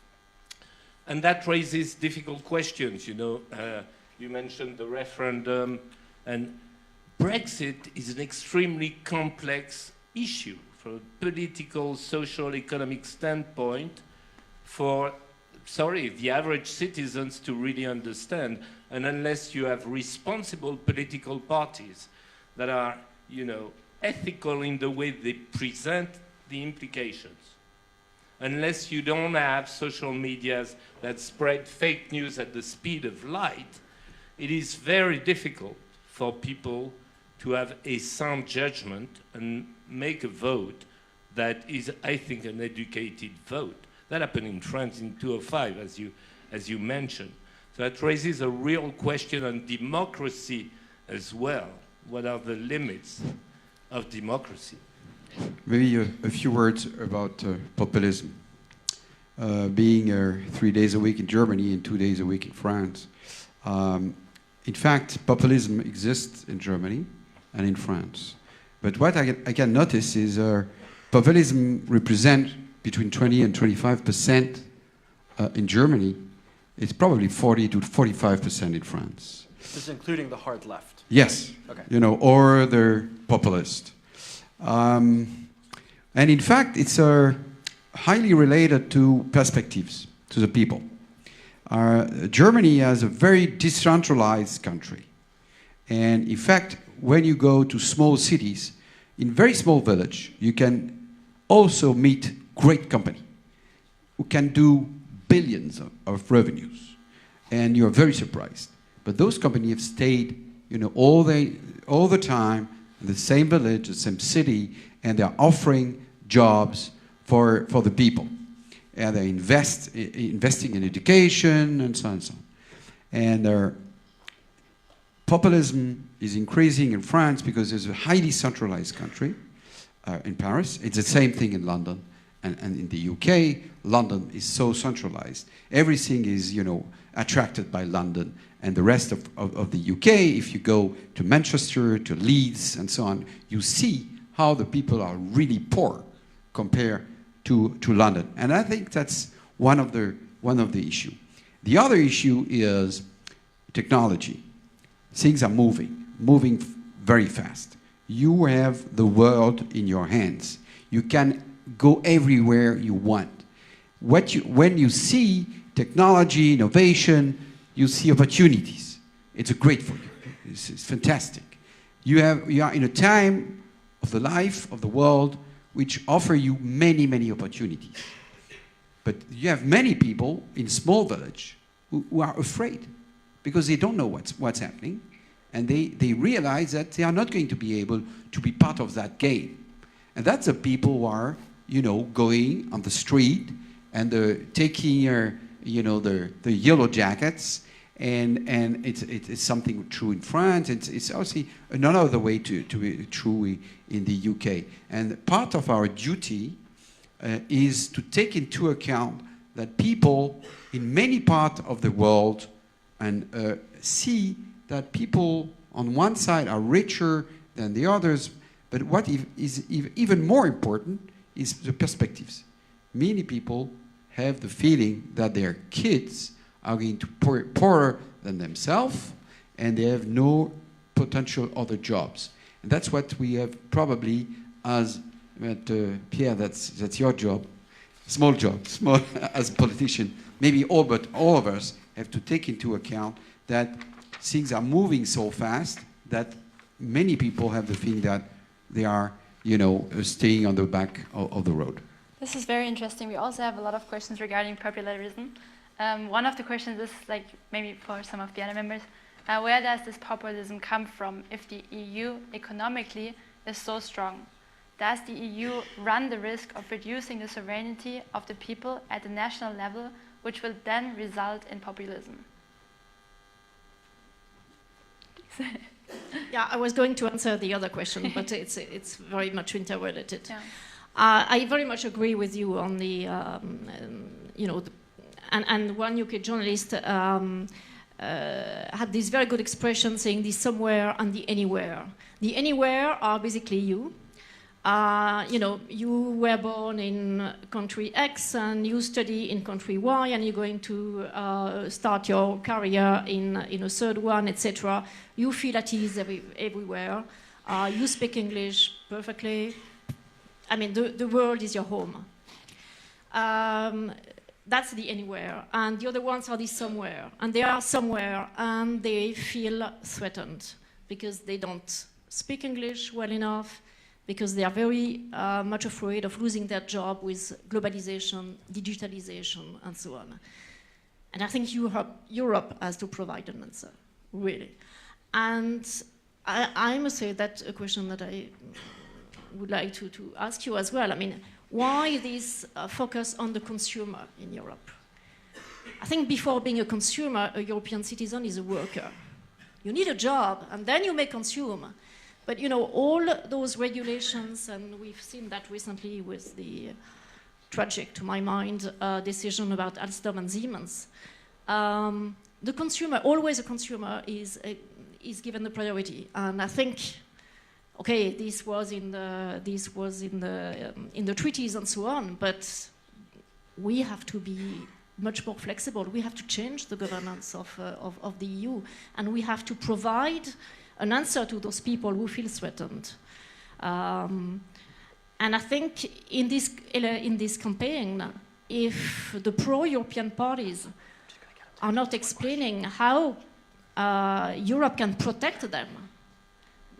And that raises difficult questions, you mentioned the referendum, and Brexit is an extremely complex issue from a political, social, economic standpoint for the average citizens to really understand. And unless you have responsible political parties that are, ethical in the way they present the implications, unless you don't have social medias that spread fake news at the speed of light, it is very difficult for people to have a sound judgment and make a vote that is, I think, an educated vote. That happened in France in 2005, as you mentioned. So that raises a real question on democracy as well. What are the limits of democracy? Maybe a few words about populism. Being 3 days a week in Germany and 2 days a week in France. In fact, populism exists in Germany and in France. But what I can notice is populism represents between 20 and 25% in Germany. It's probably 40 to 45% in France. This is including the hard left. Yes, Okay. you know, or the populist. And in fact, it's highly related to perspectives, to the people. Germany is a very decentralized country. And in fact, when you go to small cities, in very small village, you can also meet great company who can do billions of revenues. And you're very surprised. But those companies have stayed, you know, all the time in the same village, the same city, and they're offering jobs for the people. And they investing in education and so on and so on. And populism is increasing in France because it's a highly centralized country in Paris. It's the same thing in London. And in the UK, London is so centralized. Everything is, you know, attracted by London. And the rest of the UK, if you go to Manchester, to Leeds, and so on, you see how the people are really poor compared to London. And I think that's one of the issue. The other issue is technology. Things are moving very fast. You have the world in your hands. You can go everywhere you want. When you see technology, innovation, you see opportunities. It's great for you. It's fantastic. You are in a time of the life of the world which offer you many, many opportunities. But you have many people in small village who are afraid because they don't know what's happening, and they realize that they are not going to be able to be part of that game. And that's the people who are, you know, going on the street and taking you know, the yellow jackets, and it's something true in France. It's also another way to be true in the UK. And part of our duty is to take into account that people in many parts of the world and see that people on one side are richer than the others, but what is even more important is the perspectives. Many people have the feeling that their kids are going to be poorer than themselves, and they have no potential other jobs. And that's what we have probably as, Pierre, that's your job, small as a politician. Maybe but all of us have to take into account that things are moving so fast that many people have the feeling that they are, you know, staying on the back of the road. This is very interesting. We also have a lot of questions regarding populism. One of the questions is, like, maybe for some of the other members, where does this populism come from if the EU economically is so strong? Does the EU run the risk of reducing the sovereignty of the people at the national level, which will then result in populism? Yeah, I was going to answer the other question, but it's very much interrelated. Yeah. I very much agree with you on the, you know, and one UK journalist had this very good expression saying the somewhere and the anywhere. The anywhere are basically you. You know, you were born in country X and you study in country Y and you're going to start your career in a third one, etc. You feel at ease everywhere. You speak English perfectly. I mean, the world is your home. That's the anywhere. And the other ones are the somewhere. And they are somewhere and they feel threatened because they don't speak English well enough, because they are very much afraid of losing their job with globalization, digitalization, and so on. And I think Europe has to provide an answer, really. And I must say that's a question that I would like to ask you as well. I mean, why this focus on the consumer in Europe? I think before being a consumer, a European citizen is a worker. You need a job, and then you may consume. But you know, all those regulations, and we've seen that recently with the tragic, to my mind, decision about Alstom and Siemens. The consumer, always a consumer, is given the priority, and I think, okay, this was in the treaties and so on, but we have to be much more flexible. We have to change the governance of the EU, and we have to provide an answer to those people who feel threatened. And I think in this campaign, if the pro-European parties are not explaining how Europe can protect them,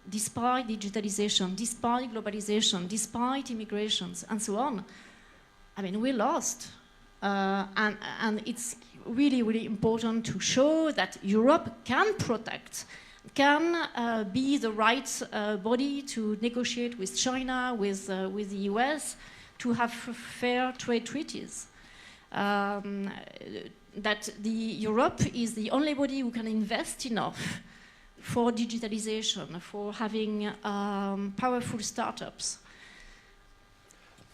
despite digitalization, despite globalization, despite immigrations, and so on, I mean, we're lost. And it's really, really important to show that Europe can protect, can be the right body to negotiate with China, with the US, to have fair trade treaties. That Europe is the only body who can invest enough for digitalization, for having powerful startups.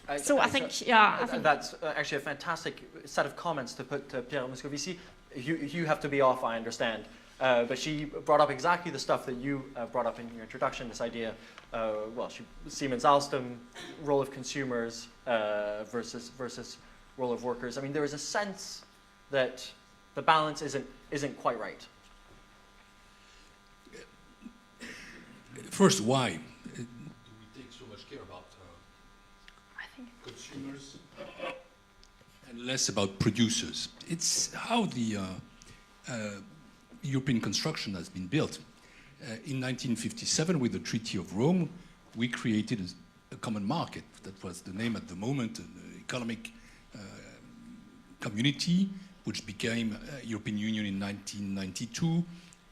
I think that's actually a fantastic set of comments to put to Pierre Moscovici. You have to be off, I understand. But she brought up exactly the stuff that you brought up in your introduction, this idea, Siemens Alstom, role of consumers versus role of workers. I mean, there is a sense that the balance isn't quite right. First, why do we take so much care about consumers and less about producers? It's how the European construction has been built. In 1957, with the Treaty of Rome, we created a common market. That was the name at the moment, an economic community, which became European Union in 1992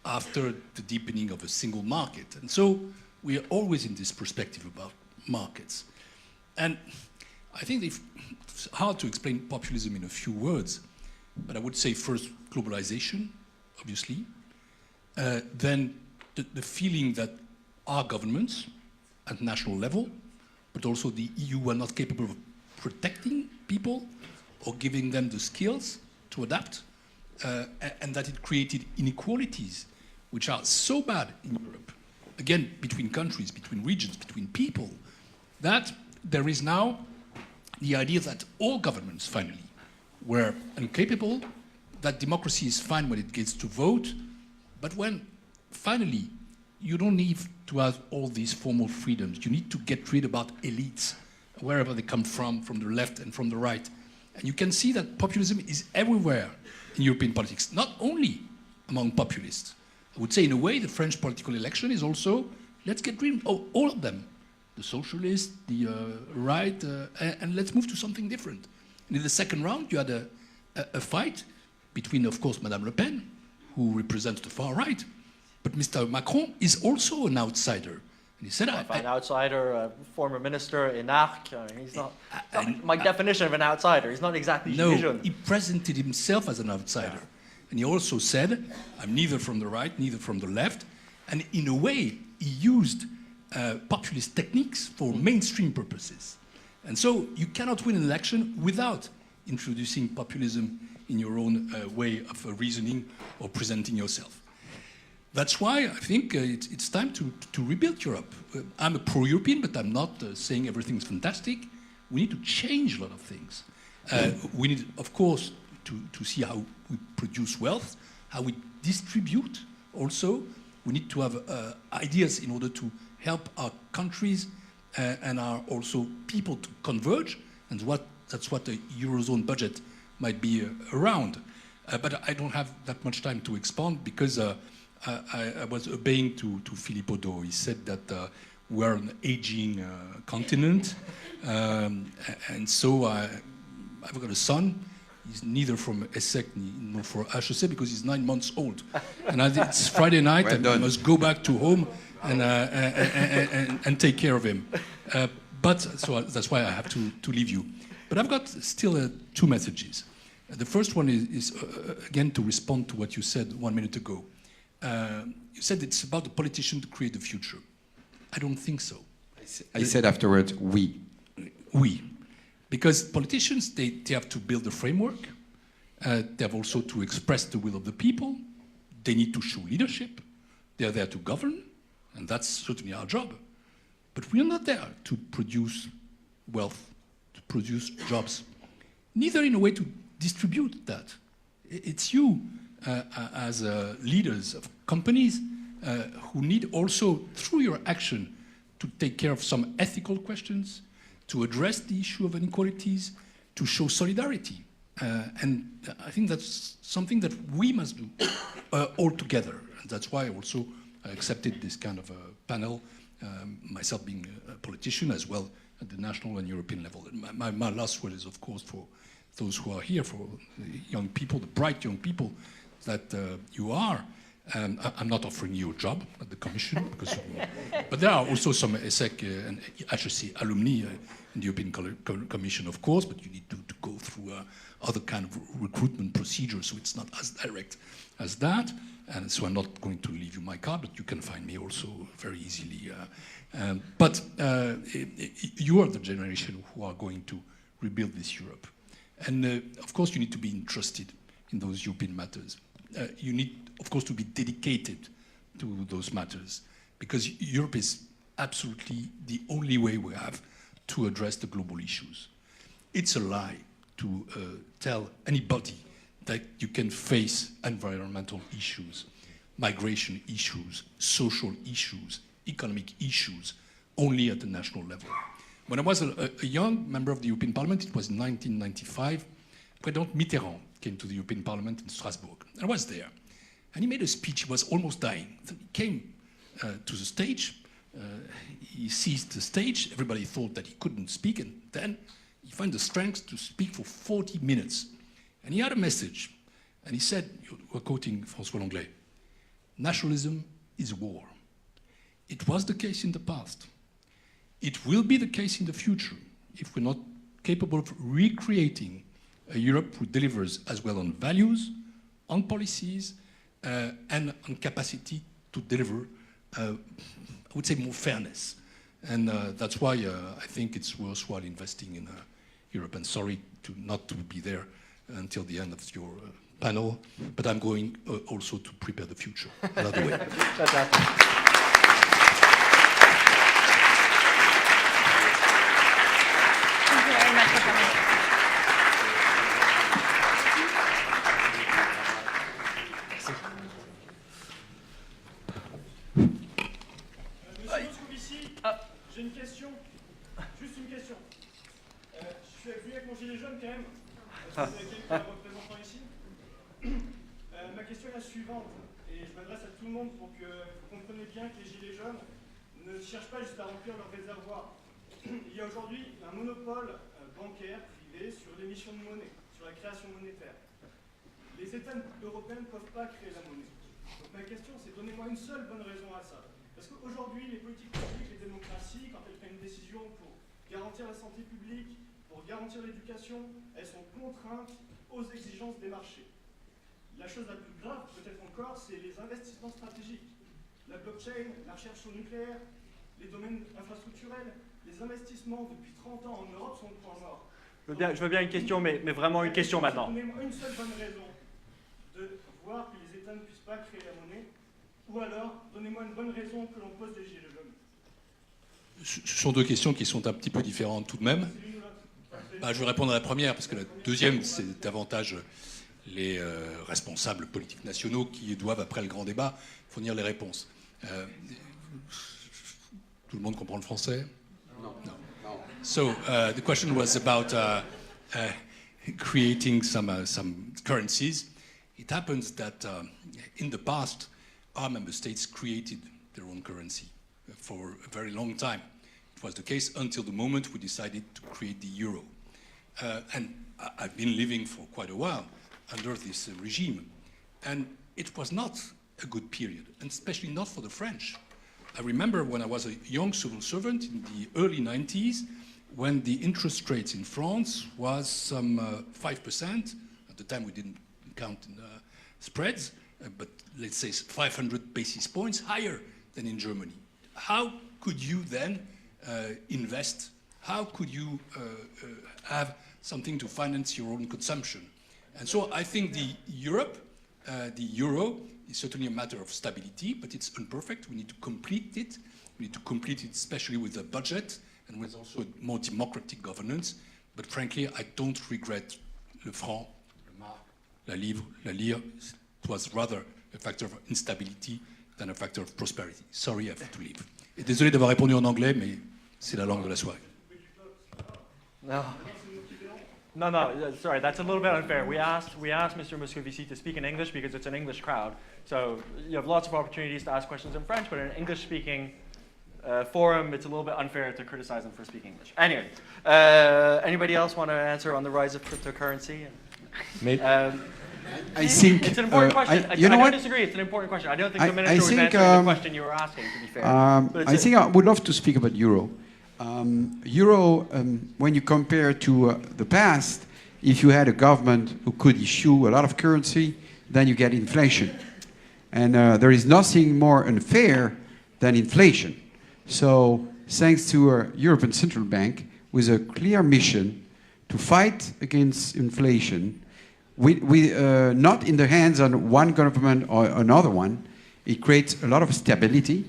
after the deepening of a single market. And so we are always in this perspective about markets. And I think it's hard to explain populism in a few words, but I would say first globalization, obviously, then the feeling that our governments at national level, but also the EU, are not capable of protecting people or giving them the skills to adapt, and that it created inequalities which are so bad in Europe, again, between countries, between regions, between people, that there is now the idea that all governments finally were incapable, that democracy is fine when it gets to vote, but when finally you don't need to have all these formal freedoms, you need to get rid about elites, wherever they come from the left and from the right. And you can see that populism is everywhere in European politics, not only among populists. I would say, in a way, the French political election is also, let's get rid of all of them. The socialists, the right, and let's move to something different. And in the second round, you had a fight between, of course, Madame Le Pen, who represents the far right, but Mr. Macron is also an outsider. And he said, an outsider, a former minister in Arc, he's not my definition of an outsider. He's not exactly No, he presented himself as an outsider. Yeah. And he also said, I'm neither from the right, neither from the left. And in a way, he used populist techniques for mainstream purposes. And so you cannot win an election without introducing populism in your own way of reasoning or presenting yourself. That's why I think it's time to rebuild Europe. I'm a pro-European, but I'm not saying everything's fantastic. We need to change a lot of things. We need, of course, to see how we produce wealth, how we distribute also. We need to have ideas in order to help our countries and our also people to converge, and that's what the Eurozone budget might be around. But I don't have that much time to expand because I was obeying to Philippe Odo. He said that we're an aging continent, and so I've got a son. He's neither from ESSEC nor for HEC because he's 9 months old. And it's Friday night, and I must go back to home and take care of him. So that's why I have to leave you. But I've got still two messages. The first one is again, to respond to what you said 1 minute ago. You said it's about the politician to create the future. I don't think so. I said afterwards, we. We. Because politicians, they have to build a framework. They have also to express the will of the people. They need to show leadership. They are there to govern, and that's certainly our job. But we are not there to produce wealth, to produce jobs, neither in a way to distribute that. It's you, as leaders of companies, who need also, through your action, to take care of some ethical questions, to address the issue of inequalities, to show solidarity. And I think that's something that we must do all together. And that's why also I accepted this kind of a panel, myself being a politician as well at the national and European level. And my last word is, of course, for those who are here, for the young people, the bright young people that you are. I'm not offering you a job at the Commission, because, but there are also some ESSEC and HEC alumni in the European Commission, of course, but you need to go through other kind of recruitment procedures, so it's not as direct as that. And so I'm not going to leave you my card, but you can find me also very easily. But you are the generation who are going to rebuild this Europe. And of course, you need to be interested in those European matters. You need, of course, to be dedicated to those matters, because Europe is absolutely the only way we have to address the global issues. It's a lie to tell anybody that you can face environmental issues, migration issues, social issues, economic issues, only at the national level. When I was a young member of the European Parliament, it was in 1995, President Mitterrand came to the European Parliament in Strasbourg. I was there. And he made a speech. He was almost dying. He came to the stage. He seized the stage. Everybody thought that he couldn't speak. And then he found the strength to speak for 40 minutes. And he had a message. And he said, we're quoting François Langlais, nationalism is war. It was the case in the past. It will be the case in the future if we're not capable of recreating a Europe who delivers as well on values, on policies, and on capacity to deliver, I would say, more fairness. And that's why I think it's worthwhile investing in Europe. And sorry not to be there until the end of your panel, but I'm going also to prepare the future another way. Fantastic. Thank you very much for coming. J'ai une question, juste une question. Je suis venu avec mon gilet jaune quand même, parce que vous avez quelques représentants ici. Ma question est la suivante, et je m'adresse à tout le monde pour que vous compreniez bien que les gilets jaunes ne cherchent pas juste à remplir leur réservoir. Il y a aujourd'hui un monopole bancaire privé sur l'émission de monnaie, sur la création monétaire. Les États européens ne peuvent pas créer la monnaie. Donc ma question, c'est donnez-moi une seule bonne raison à ça. Parce qu'aujourd'hui, les politiques publiques, les démocraties, quand elles prennent une décision pour garantir la santé publique, pour garantir l'éducation, elles sont contraintes aux exigences des marchés. La chose la plus grave, peut-être encore, c'est les investissements stratégiques. La blockchain, la recherche au nucléaire, les domaines infrastructurels, les investissements depuis 30 ans en Europe sont au point mort. Je veux bien une question, mais vraiment une question maintenant. Donnez-moi une seule bonne raison de voir que les États ne puissent pas créer la monnaie. Ou alors, donnez-moi une bonne raison que l'on pose des gilets jaunes. Ce sont deux questions qui sont un petit peu différentes tout de même. Je vais répondre à la première, parce que la deuxième, c'est davantage les responsables politiques nationaux qui doivent, après le grand débat, fournir les réponses. Tout le monde comprend le français? No. So the question was about creating some currencies. It happens that in the past, our member states created their own currency for a very long time. It was the case until the moment we decided to create the euro. And I've been living for quite a while under this regime. And it was not a good period, and especially not for the French. I remember when I was a young civil servant in the early 90s, when the interest rates in France was some 5%. At the time we didn't count in spreads, but let's say 500 basis points higher than in Germany. How could you then invest? How could you have something to finance your own consumption? And so I think the euro is certainly a matter of stability, but it's imperfect. We need to complete it. We need to complete it especially with a budget and with also more democratic governance. But frankly, I don't regret le franc, le marque, la livre, la lire. It was rather a factor of instability than a factor of prosperity. Sorry, I have to leave. Et désolé d'avoir répondu en anglais, mais c'est la langue de la soirée. No, sorry, that's a little bit unfair. We asked Mr. Moscovici to speak in English because it's an English crowd. So you have lots of opportunities to ask questions in French, but in an English-speaking forum, it's a little bit unfair to criticize him for speaking English. Anyway, anybody else want to answer on the rise of cryptocurrency? I think it's an important question. I don't disagree. It's an important question. I don't think the minister was answering the question you were asking, to be fair. I think I would love to speak about euro. When you compare to the past, if you had a government who could issue a lot of currency, then you get inflation. And there is nothing more unfair than inflation. So thanks to a European Central Bank with a clear mission to fight against inflation, not in the hands of one government or another one, it creates a lot of stability.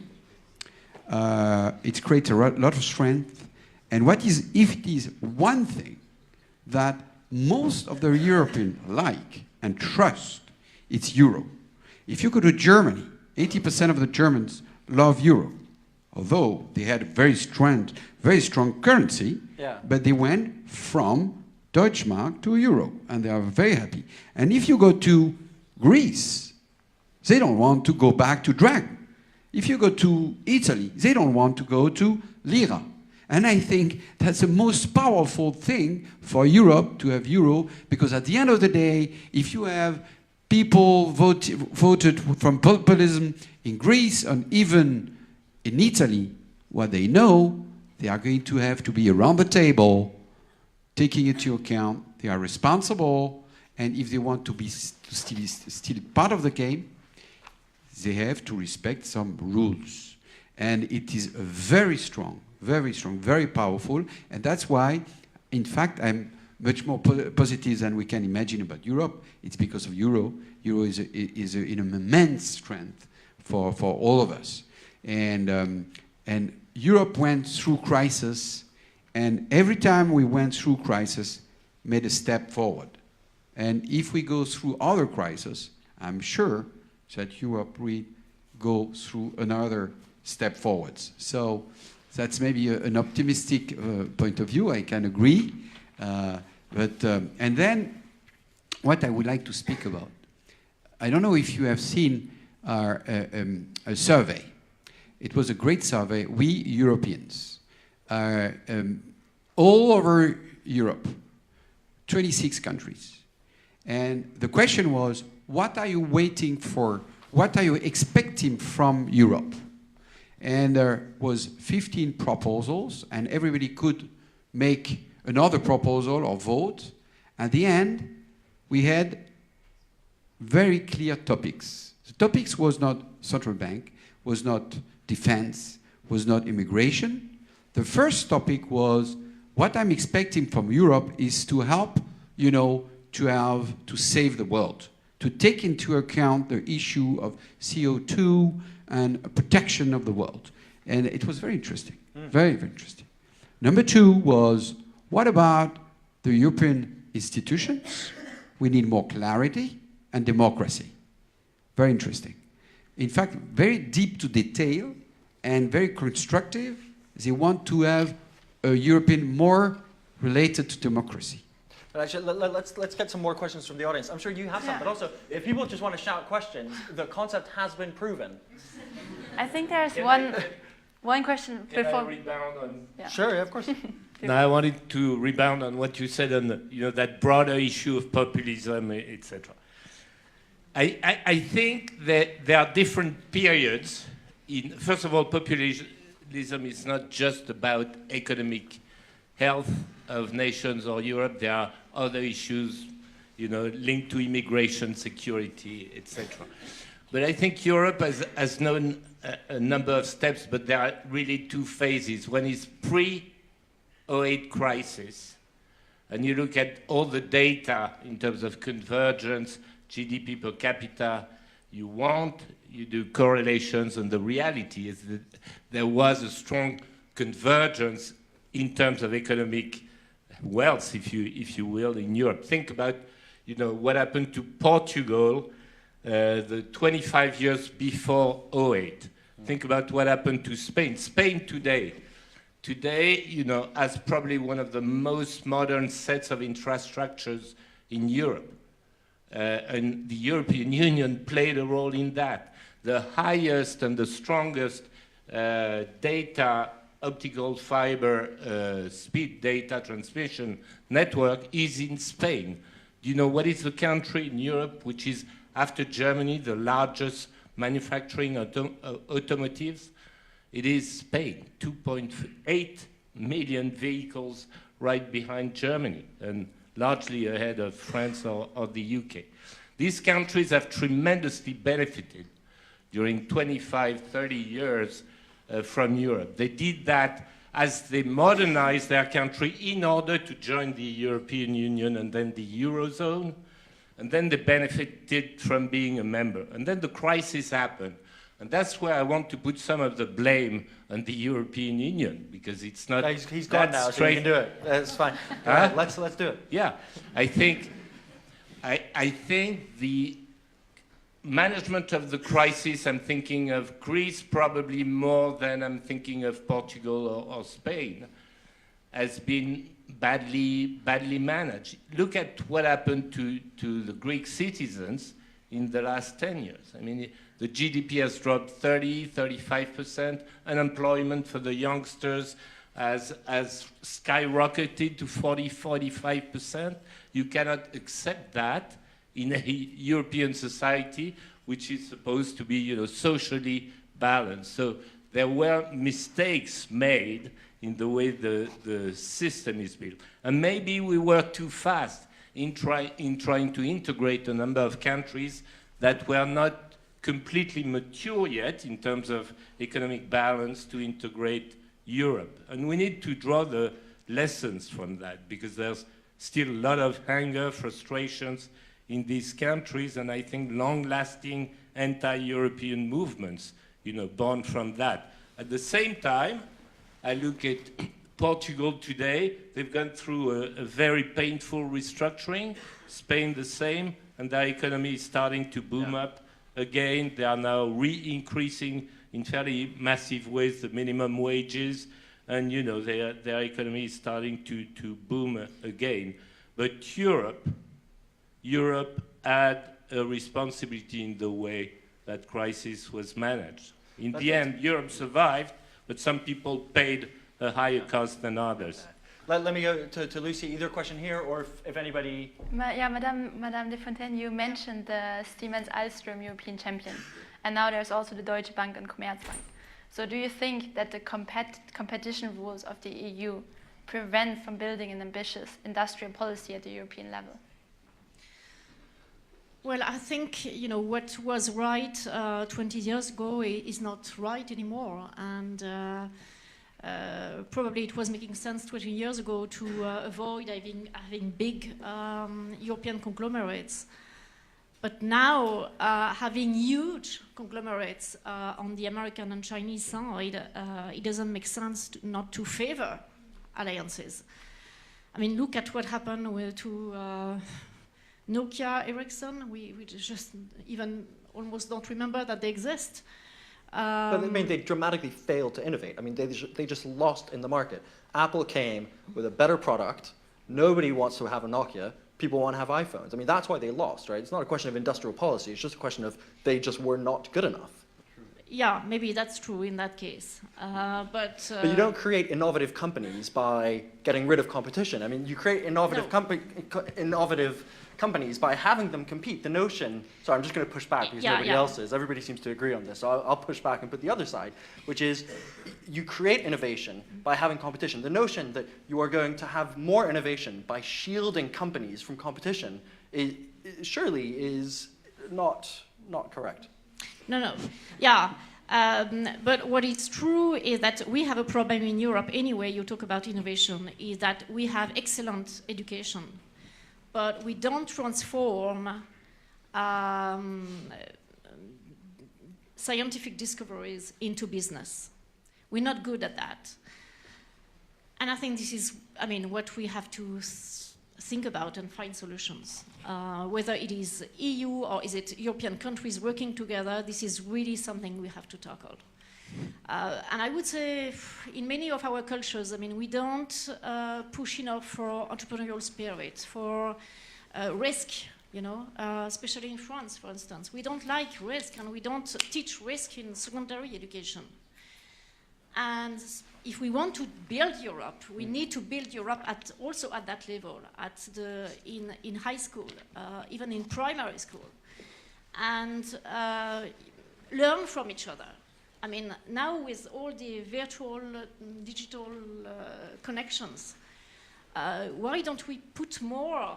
It creates a lot of strength. And if it is one thing that most of the Europeans like and trust, it's euro. If you go to Germany, 80% of the Germans love euro, although they had a very strong currency, but they went from Deutschmark to euro, and they are very happy. And if you go to Greece, they don't want to go back to drachma. If you go to Italy, they don't want to go to lira. And I think that's the most powerful thing for Europe to have euro, because at the end of the day, if you have people voted from populism in Greece and even in Italy, what they know, they are going to have to be around the table, taking into account they are responsible, and if they want to be still part of the game, they have to respect some rules. And it is very strong, very powerful. And that's why, in fact, I'm much more positive than we can imagine about Europe. It's because of euro. Euro is an immense strength for all of us. And Europe went through crisis, and every time we went through crisis, made a step forward. And if we go through other crises, I'm sure that Europe will go through another step forwards. So that's maybe an optimistic point of view. I can agree. And then what I would like to speak about, I don't know if you have seen a survey. It was a great survey. We Europeans, all over Europe, 26 countries. And the question was, what are you waiting for? What are you expecting from Europe? And there was 15 proposals, and everybody could make another proposal or vote. At the end, we had very clear topics. The topics was not central bank, was not defense, was not immigration. The first topic was, what I'm expecting from Europe is to help, to save the world, to take into account the issue of CO2 and protection of the world. And it was very interesting, very interesting. Number two was, what about the European institutions? We need more clarity and democracy. Very interesting. In fact, very deep to detail and very constructive. They want to have a European more related to democracy. But actually, let's get some more questions from the audience. I'm sure you have some, but also, if people just want to shout questions, the concept has been proven. I think there's one question Can before. I rebound on? Yeah. Sure, yeah, of course. No, I wanted to rebound on what you said on that broader issue of populism, etc. I think that there are different periods first of all, populism is not just about economic health of nations or Europe. There are other issues, linked to immigration, security, etc. But I think Europe has known a number of steps, but there are really two phases. One is pre-08 crisis, and you look at all the data in terms of convergence, GDP per capita, you do correlations, and the reality is that there was a strong convergence in terms of economic wealth, if you will, in Europe. Think about, what happened to Portugal the 25 years before 08. Think about what happened to Spain. Spain today, has probably one of the most modern sets of infrastructures in Europe. And the European Union played a role in that. The highest and the strongest data, optical fiber speed data transmission network is in Spain. Do you know what is the country in Europe which is, after Germany, the largest manufacturing automotives? It is Spain, 2.8 million vehicles right behind Germany, and largely ahead of France or the UK. These countries have tremendously benefited during 25, 30 years from Europe. They did that as they modernized their country in order to join the European Union and then the Eurozone, and then they benefited from being a member. And then the crisis happened. And that's where I want to put some of the blame on the European Union, because it's not. He's gone now, so you can do it. That's fine. Huh? Let's do it. Yeah, I think the management of the crisis, I'm thinking of Greece probably more than I'm thinking of Portugal or Spain, has been badly managed. Look at what happened to the Greek citizens in the last 10 years. I mean, the GDP has dropped 30, 35%. Unemployment for the youngsters has skyrocketed to 40, 45%. You cannot accept that in a European society which is supposed to be, socially balanced. So there were mistakes made in the way the system is built. And maybe we were too fast in trying to integrate a number of countries that were not completely mature yet in terms of economic balance to integrate Europe. And we need to draw the lessons from that, because there's still a lot of anger, frustrations in these countries, and I think long-lasting anti-European movements, born from that. At the same time, I look at Portugal today. They've gone through a very painful restructuring. Spain the same, and their economy is starting to boom up again. They are now re-increasing in fairly massive ways the minimum wages, and their economy is starting to boom again. But Europe had a responsibility in the way that crisis was managed. In the end, Europe survived, but some people paid a higher cost than others. Let me go to Lucy. Either question here, or if anybody... Madame Desfontaines, you mentioned the Siemens Alstom European champion, and now there's also the Deutsche Bank and Commerzbank. So do you think that the competition rules of the EU prevent from building an ambitious industrial policy at the European level? Well, I think what was right 20 years ago is not right anymore, and probably it was making sense 20 years ago to avoid having big European conglomerates. But now, having huge conglomerates on the American and Chinese side, it doesn't make sense not to favor alliances. I mean, look at what happened to Nokia, Ericsson. We just even almost don't remember that they exist. But I mean, they dramatically failed to innovate. I mean, they just lost in the market. Apple came with a better product. Nobody wants to have a Nokia. People want to have iPhones. I mean, that's why they lost, right? It's not a question of industrial policy. It's just a question of they just were not good enough. Yeah, maybe that's true in that case. But you don't create innovative companies by getting rid of competition. I mean, you create innovative companies by having them compete. The notion, so I'm just going to push back because nobody else is. Everybody seems to agree on this, so I'll push back and put the other side, which is you create innovation by having competition. The notion that you are going to have more innovation by shielding companies from competition surely is not correct. No. Yeah. But what is true is that we have a problem in Europe anyway, you talk about innovation, is that we have excellent education, but we don't transform scientific discoveries into business. We're not good at that. And I think this is, what we have to think about and find solutions. Whether it is EU or is it European countries working together, this is really something we have to tackle. And I would say in many of our cultures, we don't push enough for entrepreneurial spirit, for risk, especially in France, for instance. We don't like risk and we don't teach risk in secondary education. And if we want to build Europe, we need to build Europe also at that level, in high school, even in primary school, and learn from each other. Now with all the virtual, digital connections, why don't we put more,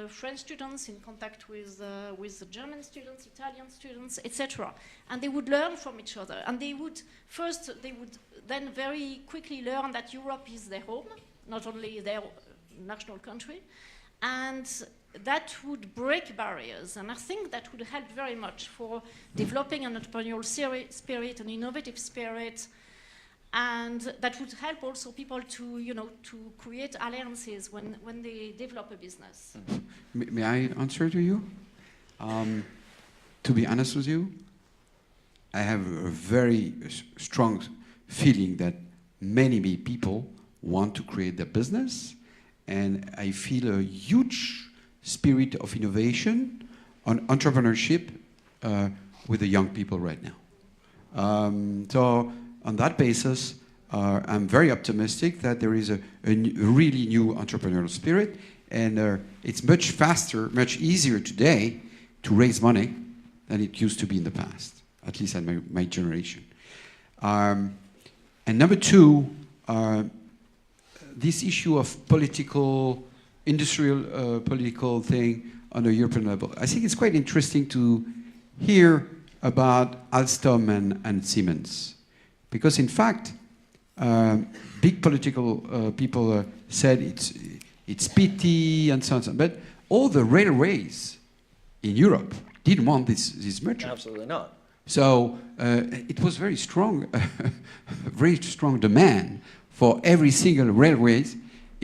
French students in contact with the German students, Italian students, etc. And they would learn from each other. And they would then very quickly learn that Europe is their home, not only their national country. And that would break barriers. And I think that would help very much for developing an entrepreneurial spirit, an innovative spirit. And that would help also people to create alliances when they develop a business. May I answer to you? To be honest with you, I have a very strong feeling that many people want to create their business, and I feel a huge spirit of innovation on entrepreneurship with the young people right now. So on that basis, I'm very optimistic that there is a really new entrepreneurial spirit, and it's much faster, much easier today to raise money than it used to be in the past, at least in my generation. And number two, this issue of industrial political thing on a European level. I think it's quite interesting to hear about Alstom and Siemens. Because in fact, big political people said it's pity and so on, but all the railways in Europe didn't want this merger. Absolutely not. So it was very strong demand for every single railways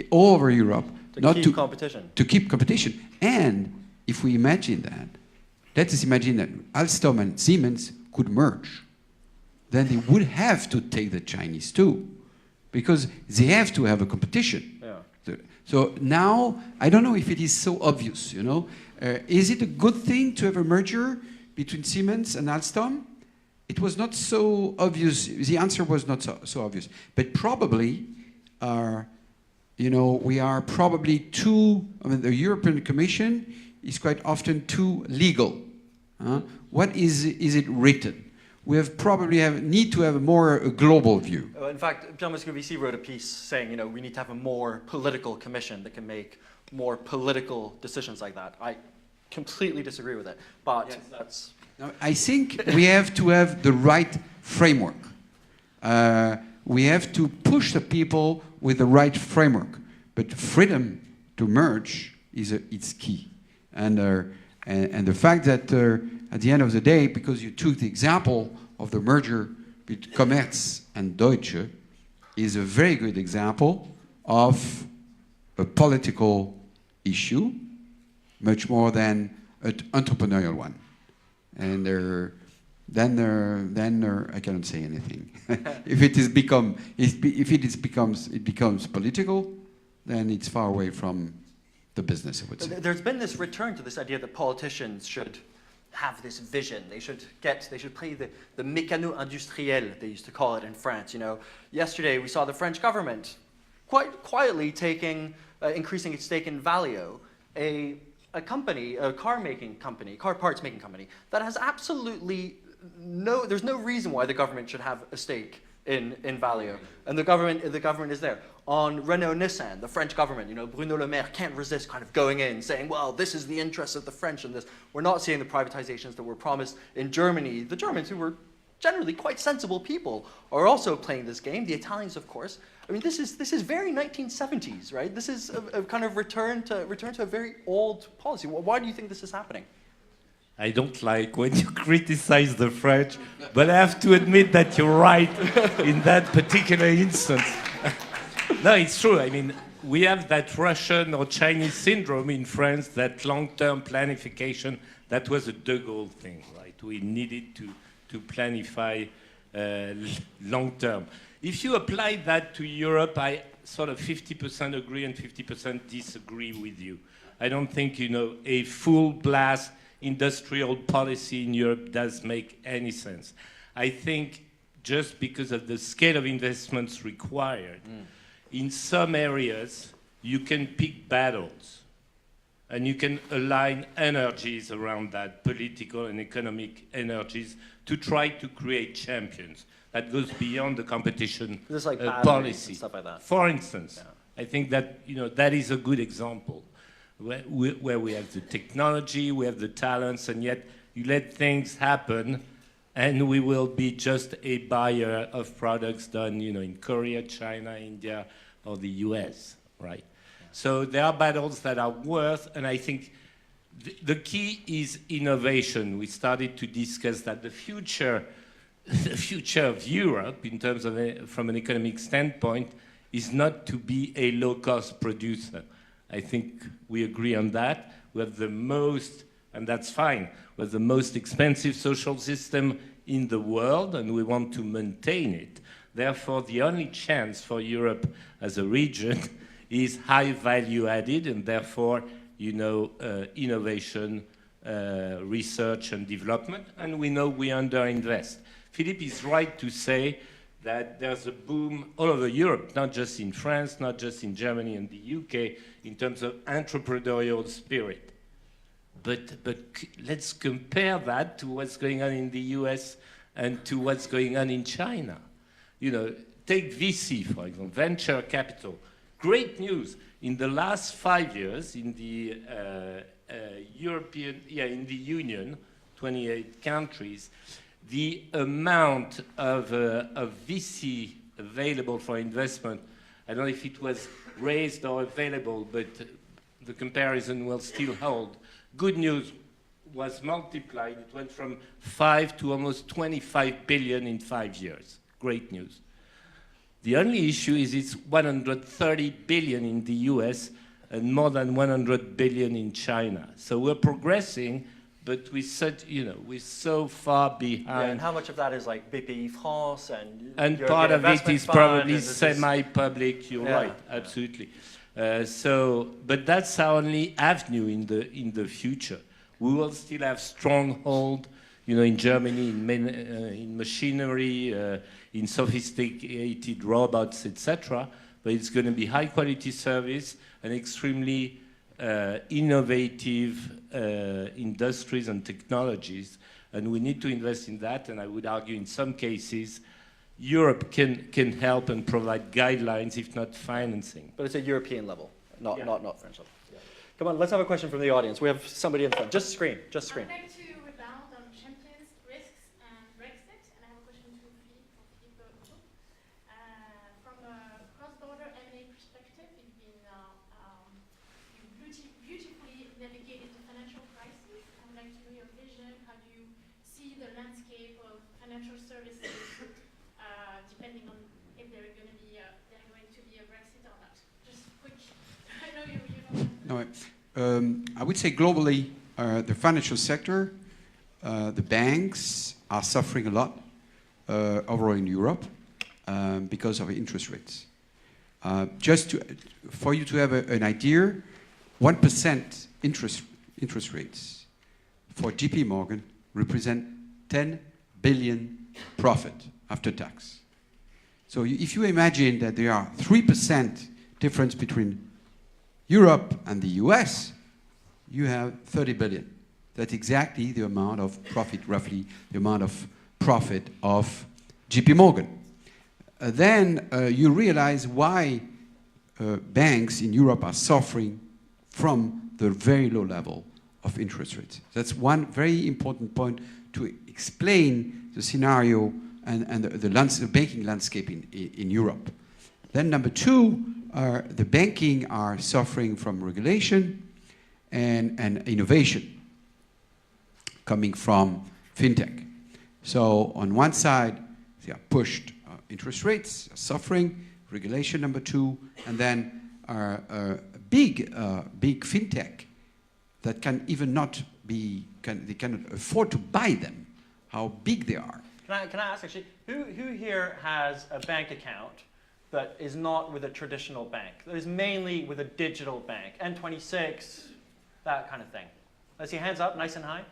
all over Europe to keep competition. And if we imagine that, let us imagine that Alstom and Siemens could merge. Then they would have to take the Chinese too, because they have to have a competition. Yeah. So now, I don't know if it is so obvious, Is it a good thing to have a merger between Siemens and Alstom? It was not so obvious. The answer was not so obvious. But probably, we are probably the European Commission is quite often too legal. What is it written? We need to have a global view. In fact, Pierre Moscovici wrote a piece saying, we need to have a more political commission that can make more political decisions like that. I completely disagree with it, but yes, that's... Now, I think we have to have the right framework. We have to push the people with the right framework. But freedom to merge it's key. And the fact that at the end of the day, because you took the example of the merger between Commerz and Deutsche, is a very good example of a political issue, much more than an entrepreneurial one. And then I cannot say anything. If it becomes political, then it's far away from the business, I would say. There's been this return to this idea that politicians should have this vision. They should play the mécano-industriel, they used to call it in France. Yesterday we saw the French government quite quietly increasing its stake in Valeo, a a company, a car parts making company, that has absolutely there's no reason why the government should have a stake in Valeo. And the government is there. On Renault Nissan, the French government, Bruno Le Maire can't resist kind of going in, saying, well, this is the interest of the French in this. We're not seeing the privatizations that were promised in Germany. The Germans, who were generally quite sensible people, are also playing this game. The Italians, of course. I mean, this is very 1970s, right? This is a kind of return to a very old policy. Why do you think this is happening? I don't like when you criticize the French, but I have to admit that you're right in that particular instance. No, it's true. I mean, we have that Russian or Chinese syndrome in France, that long-term planification. That was a De Gaulle thing, right? We needed to planify long-term. If you apply that to Europe, I sort of 50% agree and 50% disagree with you. I don't think, a full blast industrial policy in Europe does make any sense. I think just because of the scale of investments required, in some areas you can pick battles and you can align energies around that, political and economic energies, to try to create champions. That goes beyond the competition policy. And stuff like that. For instance, I think that that is a good example. Where we have the technology, we have the talents, and yet you let things happen, and we will be just a buyer of products done, in Korea, China, India, or the US, right? So there are battles that are worth, and I think the key is innovation. We started to discuss that the future of Europe, in terms of from an economic standpoint, is not to be a low-cost producer. I think we agree on that. We have the most, and that's fine, we have the most expensive social system in the world, and we want to maintain it. Therefore, the only chance for Europe as a region is high value added, and therefore, innovation, research and development, and we know we underinvest. Philippe is right to say that there's a boom all over Europe, not just in France, not just in Germany and the UK, in terms of entrepreneurial spirit. But let's compare that to what's going on in the US and to what's going on in China. Take VC, for example, venture capital. Great news. In the last 5 years, in the in the Union, 28 countries, the amount of VC available for investment, I don't know if it was raised or available, but the comparison will still hold. Good news was multiplied. It went from 5 to almost 25 billion in 5 years. Great news. The only issue is it's 130 billion in the US and more than 100 billion in China. So we're progressing, but we're so far behind. Yeah, and how much of that is like BPI France and European part of it is probably semi-public. You're right, absolutely. But that's our only avenue in the future. We will still have stronghold, in Germany, in machinery, in sophisticated robots, etc. But it's going to be high-quality service and extremely innovative industries and technologies, and we need to invest in that. And I would argue, in some cases, Europe can help and provide guidelines, if not financing. But it's a European level, not French level. Yeah. Come on, let's have a question from the audience. We have somebody in front. Just screen. I'd like to rebound on champions, risks, and Brexit, and I have a question to Philippe. From a cross-border M&A perspective, you've been beautifully navigated the financial crisis. I would like to know your vision. How do you see the landscape of financial services, depending on if there's going to be a Brexit or not? Just quick. I know you don't. No, I would say globally, the financial sector, the banks are suffering a lot overall in Europe because of interest rates. For you to have an idea, 1% interest rates for JP Morgan represent 10 billion profit after tax. So if you imagine that there are 3% difference between Europe and the US, you have 30 billion. That's exactly the amount of profit, roughly the amount of profit of JP Morgan. Then you realize why banks in Europe are suffering from the very low level of interest rates. That's one very important point to explain the scenario and the banking landscape in Europe. Then number two, the banking are suffering from regulation and innovation coming from fintech. So on one side, they are pushed interest rates, are suffering, regulation number two, and then big fintech that can even not be, they cannot afford to buy them, how big they are. Can I ask actually, who here has a bank account that is not with a traditional bank, that is mainly with a digital bank, N26, that kind of thing? Let's see, hands up, nice and high.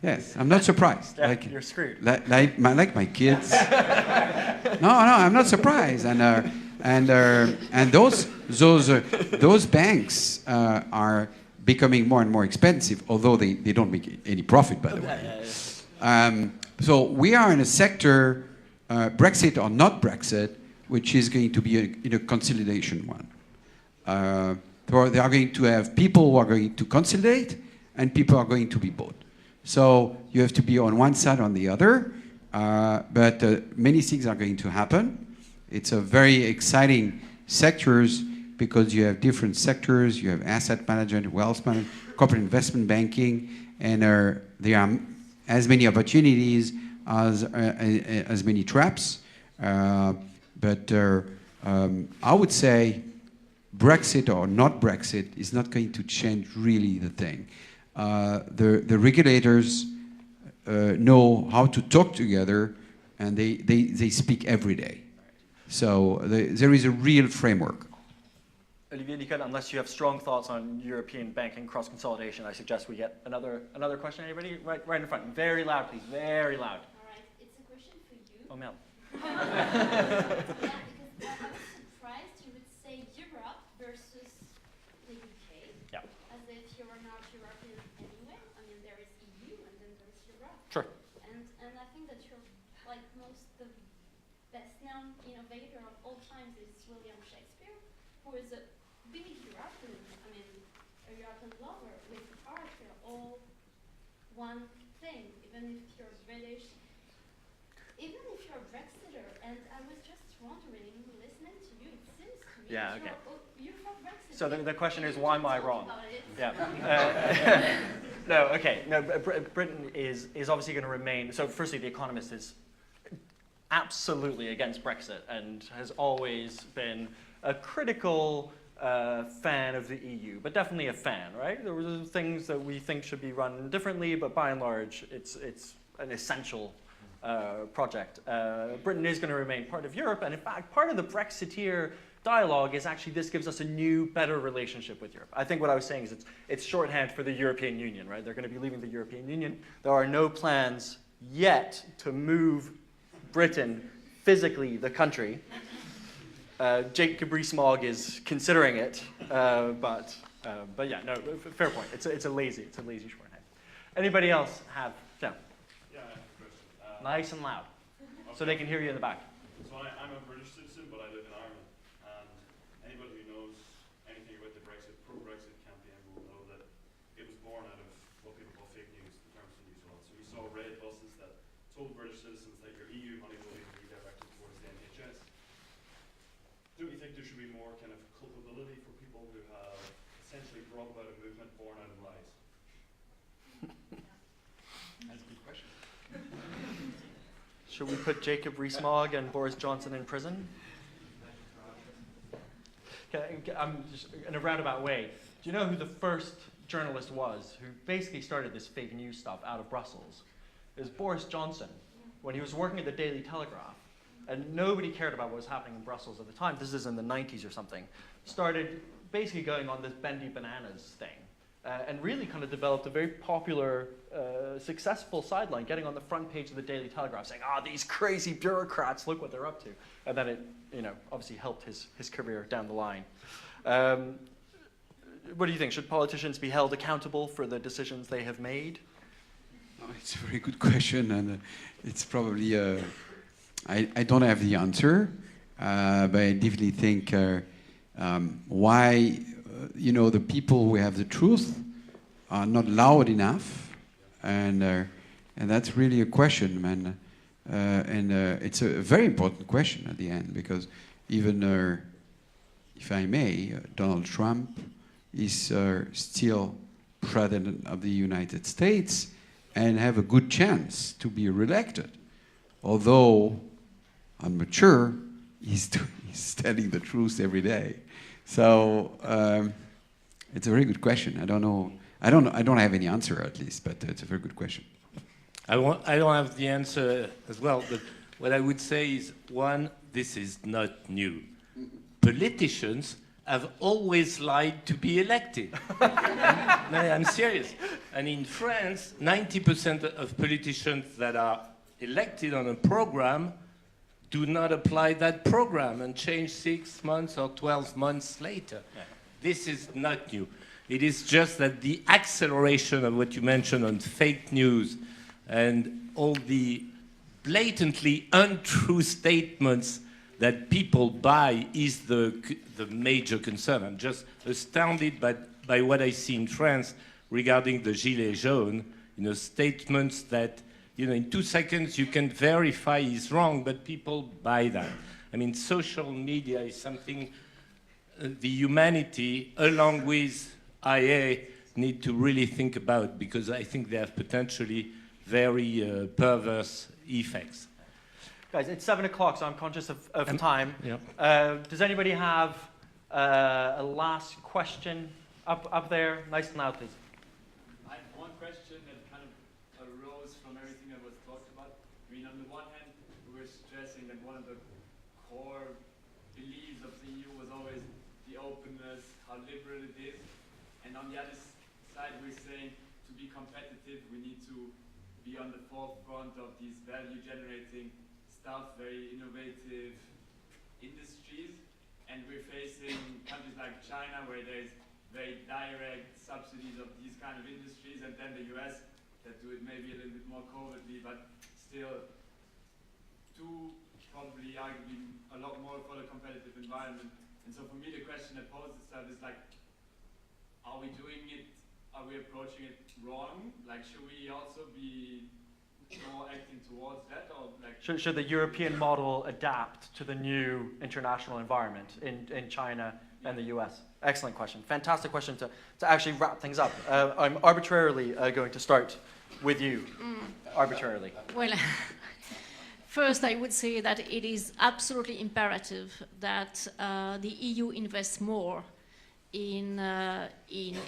Yes, I'm not surprised. Yeah, you're screwed. Like my kids. No, I'm not surprised. And those banks are becoming more and more expensive, although they don't make any profit, by the way. So we are in a sector, Brexit or not Brexit, which is going to be a consolidation one. So they are going to have people who are going to consolidate, and people are going to be bought. So you have to be on one side or on the other, but many things are going to happen. It's a very exciting sectors because you have different sectors. You have asset management, wealth management, corporate investment banking, and there are as many opportunities as many traps. But I would say Brexit or not Brexit is not going to change really the thing. The regulators know how to talk together, and they speak every day. So there is a real framework. Olivier Licol, unless you have strong thoughts on European banking cross-consolidation, I suggest we get another question. Anybody? Right in front. Very loud, please. Very loud. All right, it's a question for you. Oh, Mel. Yeah, because I was surprised you would say Europe versus the UK. Yeah. As if you are not European anyway. I mean, there is EU and then there's Europe. Sure. And I think that you're like the best known innovator of all times is William Shakespeare, who is a big European, a European lover with art. You're all one thing, even if you're British, even if you're a Brexiter. And I was just wondering, listening to you, it seems to me Yeah, that okay. you're from Brexit. So the question is, why am I wrong? Yeah. No, okay. No, Britain is obviously going to remain. So firstly, The Economist is absolutely against Brexit and has always been a critical fan of the EU, but definitely a fan, right? There were things that we think should be run differently, but by and large, it's an essential project. Britain is going to remain part of Europe, and in fact, part of the Brexiteer dialogue is actually this gives us a new, better relationship with Europe. I think what I was saying is it's shorthand for the European Union, right? They're going to be leaving the European Union. There are no plans yet to move Britain, physically the country. Jacob Rees-Mogg is considering it, but yeah, no, fair point. It's a lazy shorthand. Anybody else have? Yeah. Yeah, I have a question. Nice and loud, so they can hear you in the back. So I'm a British citizen, but I live in Ireland, and anybody who knows anything about the pro-Brexit campaign will know that it was born out of what people call fake news in terms of news law. So we saw red buses that told British citizens that your EU money will be redirected towards the NHS. Don't you think there should be more kind of culpability for people who have essentially brought about a movement born out of lies? That's a good question. Should we put Jacob Rees-Mogg and Boris Johnson in prison? I'm just in a roundabout way. Do you know who the first journalist was who basically started this fake news stuff out of Brussels? It was Boris Johnson when he was working at the Daily Telegraph. And nobody cared about what was happening in Brussels at the time. This is in the 90s or something. Started basically going on this bendy bananas thing. And really kind of developed a very popular, successful sideline, getting on the front page of the Daily Telegraph, saying, these crazy bureaucrats, look what they're up to. And then it, obviously helped his career down the line. what do you think? Should politicians be held accountable for the decisions they have made? Oh, it's a very good question, and it's probably I don't have the answer, but I definitely think why the people who have the truth are not loud enough, and that's really a question, man, and it's a very important question at the end, because even if I may, Donald Trump is still president of the United States and have a good chance to be reelected. Although I'm not sure he's telling the truth every day. So it's a very good question. I don't know. I don't have any answer, at least, but it's a very good question. I don't have the answer as well, but what I would say is, one, this is not new. Politicians have always lied to be elected. I'm serious. And in France, 90% of politicians that are elected on a program do not apply that program and change 6 months or 12 months later. Yeah. This is not new. It is just that the acceleration of what you mentioned on fake news and all the blatantly untrue statements that people buy is the major concern. I'm just astounded by what I see in France regarding the Gilets jaunes, statements that, in 2 seconds you can verify is wrong, but people buy that. I mean, social media is something the humanity, along with IA, need to really think about, because I think they have potentially very perverse effects. Guys, it's 7 o'clock, so I'm conscious of time. Yeah. Does anybody have a last question up there? Nice and loud, please. I have one question that kind of arose from everything that was talked about. I mean, on the one hand, we were stressing that one of the core beliefs of the EU was always the openness, how liberal it is. And on the other side, we're saying to be competitive, we need to be on the forefront of these value-generating stuff, very innovative industries, and we're facing countries like China where there's very direct subsidies of these kind of industries, and then the US that do it maybe a little bit more covertly, but still do probably arguably a lot more for the competitive environment. And so for me the question that poses itself is like, are we doing it, are we approaching it wrong? Like, should we also be more acting towards that, or like should the European model adapt to the new international environment in China and the US? Excellent question. Fantastic question to actually wrap things up. I'm arbitrarily going to start with you. Arbitrarily. Well, first I would say that it is absolutely imperative that the EU invests more in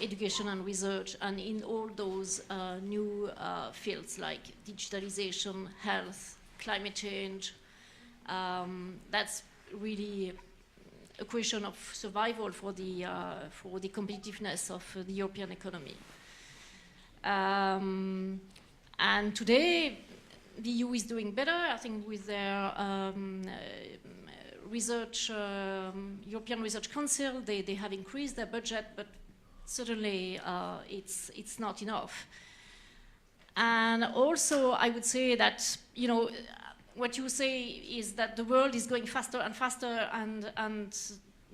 education and research and in all those new fields like digitalization, health, climate change. That's really a question of survival for the competitiveness of the European economy. And today, the EU is doing better, I think, with their research, European Research Council. They have increased their budget, but certainly it's not enough. And also, I would say that, what you say is that the world is going faster and faster, and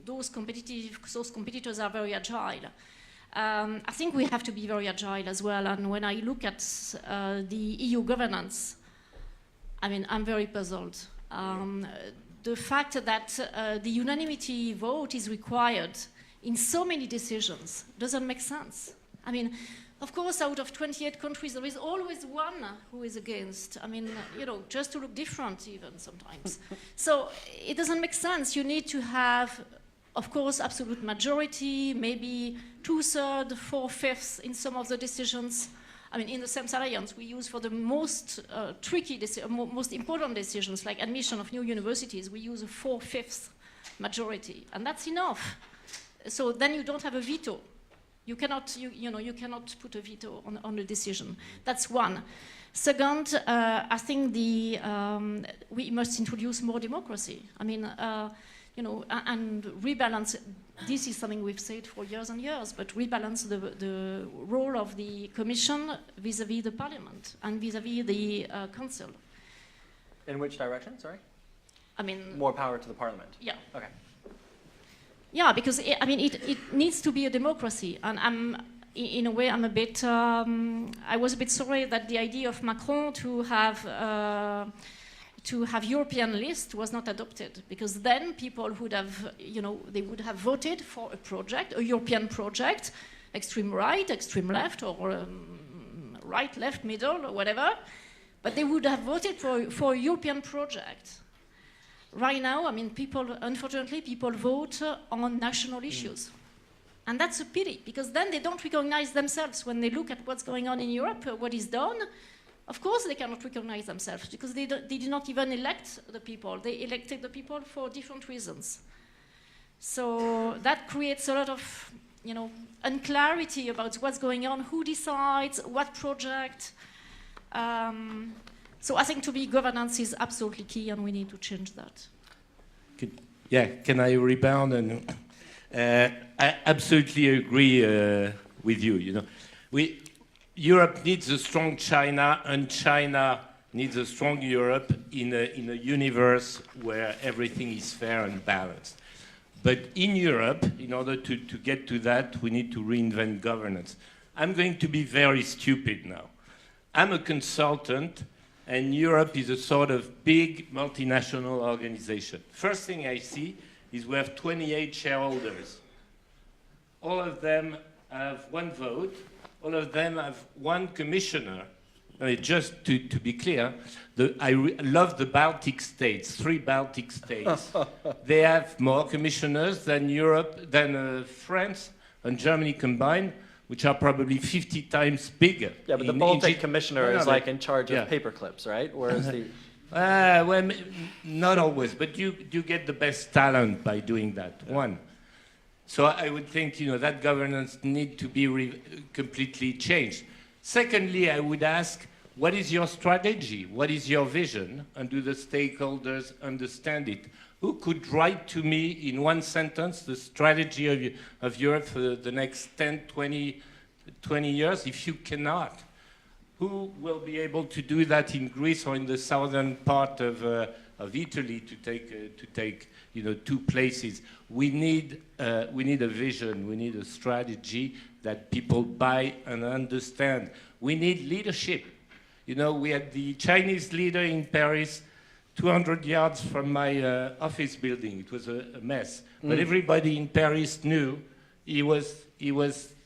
those competitors are very agile. I think we have to be very agile as well. And when I look at the EU governance, I mean, I'm very puzzled. The fact that the unanimity vote is required in so many decisions doesn't make sense. I mean, of course, out of 28 countries, there is always one who is against. I mean, just to look different even sometimes. So it doesn't make sense. You need to have, of course, absolute majority, maybe 2/3, 4/5 in some of the decisions. I mean, in the SAMS Alliance, we use for the most tricky, most important decisions, like admission of new universities, we use a 4/5 majority, and that's enough. So then you don't have a veto. You cannot, you cannot put a veto on a decision. That's one. Second, I think we must introduce more democracy. I mean, and rebalance. This is something we've said for years and years, but rebalance the role of the Commission vis-à-vis the Parliament and vis-à-vis the Council. In which direction, sorry? I mean, more power to the Parliament? Yeah. Okay. Yeah, because it needs to be a democracy, and in a way, I'm a bit. I was a bit sorry that the idea of Macron to have European list was not adopted, because then people would have, they would have voted for a project, a European project, extreme right, extreme left, or right, left, middle, or whatever, but they would have voted for a European project. Right now, unfortunately, people vote on national issues. And that's a pity, because then they don't recognize themselves when they look at what's going on in Europe, what is done. Of course, they cannot recognize themselves, because they did not even elect the people. They elected the people for different reasons. So that creates a lot of, unclarity about what's going on, who decides, what project. So I think to me, governance is absolutely key, and we need to change that. Can I rebound? I absolutely agree with you. Europe needs a strong China, and China needs a strong Europe in a universe where everything is fair and balanced. But in Europe, in order to get to that, we need to reinvent governance. I'm going to be very stupid now. I'm a consultant, and Europe is a sort of big multinational organization. First thing I see is we have 28 shareholders. All of them have one vote. All of them have one commissioner. Just to be clear, I love the Baltic states, 3 Baltic states. They have more commissioners than Europe, than France and Germany combined, which are probably 50 times bigger. Yeah, but the Baltic commissioner is like in charge of paper clips, right? Whereas the... well, not always, but you get the best talent by doing that, one. So I would think, that governance need to be completely changed. Secondly, I would ask, what is your strategy? What is your vision? And do the stakeholders understand it? Who could write to me in one sentence the strategy of Europe for the next 10, 20 years? If you cannot, who will be able to do that in Greece or in the southern part of Italy to take 2 places? We need a vision. We need a strategy that people buy and understand. We need leadership. We had the Chinese leader in Paris, 200 yards from my office building. It was a mess. But everybody in Paris knew he was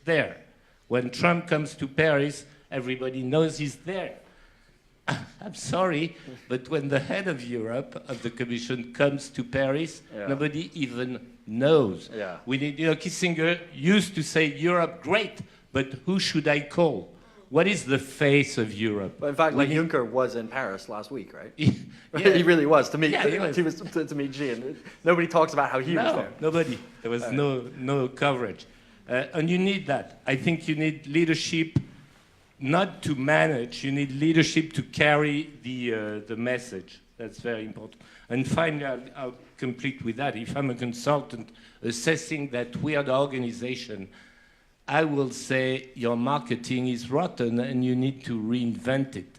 there. When Trump comes to Paris, everybody knows he's there. I'm sorry, but when the head of Europe, of the Commission, comes to Paris, nobody even knows. Yeah. We need, Kissinger used to say, Europe, great, but who should I call? What is the face of Europe? But in fact, Juncker was in Paris last week, right? Yeah. He really was to meet. Yeah, he was to meet Xi, and nobody talks about how he was there. Nobody. There was no coverage, and you need that. I think you need leadership, not to manage. You need leadership to carry the message. That's very important. And finally, I'll complete with that. If I'm a consultant assessing that weird organization, I will say your marketing is rotten and you need to reinvent it.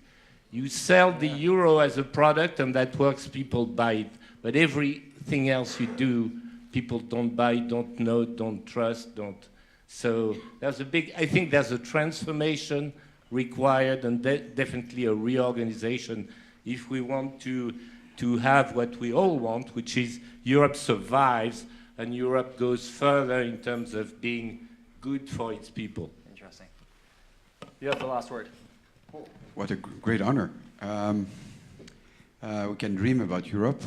You sell the euro as a product and that works, people buy it. But everything else you do, people don't buy, don't know, don't trust, don't. So I think there's a transformation required and definitely a reorganization if we want to have what we all want, which is Europe survives and Europe goes further in terms of being good for its people. Interesting. You have the last word. What a great honor. We can dream about Europe.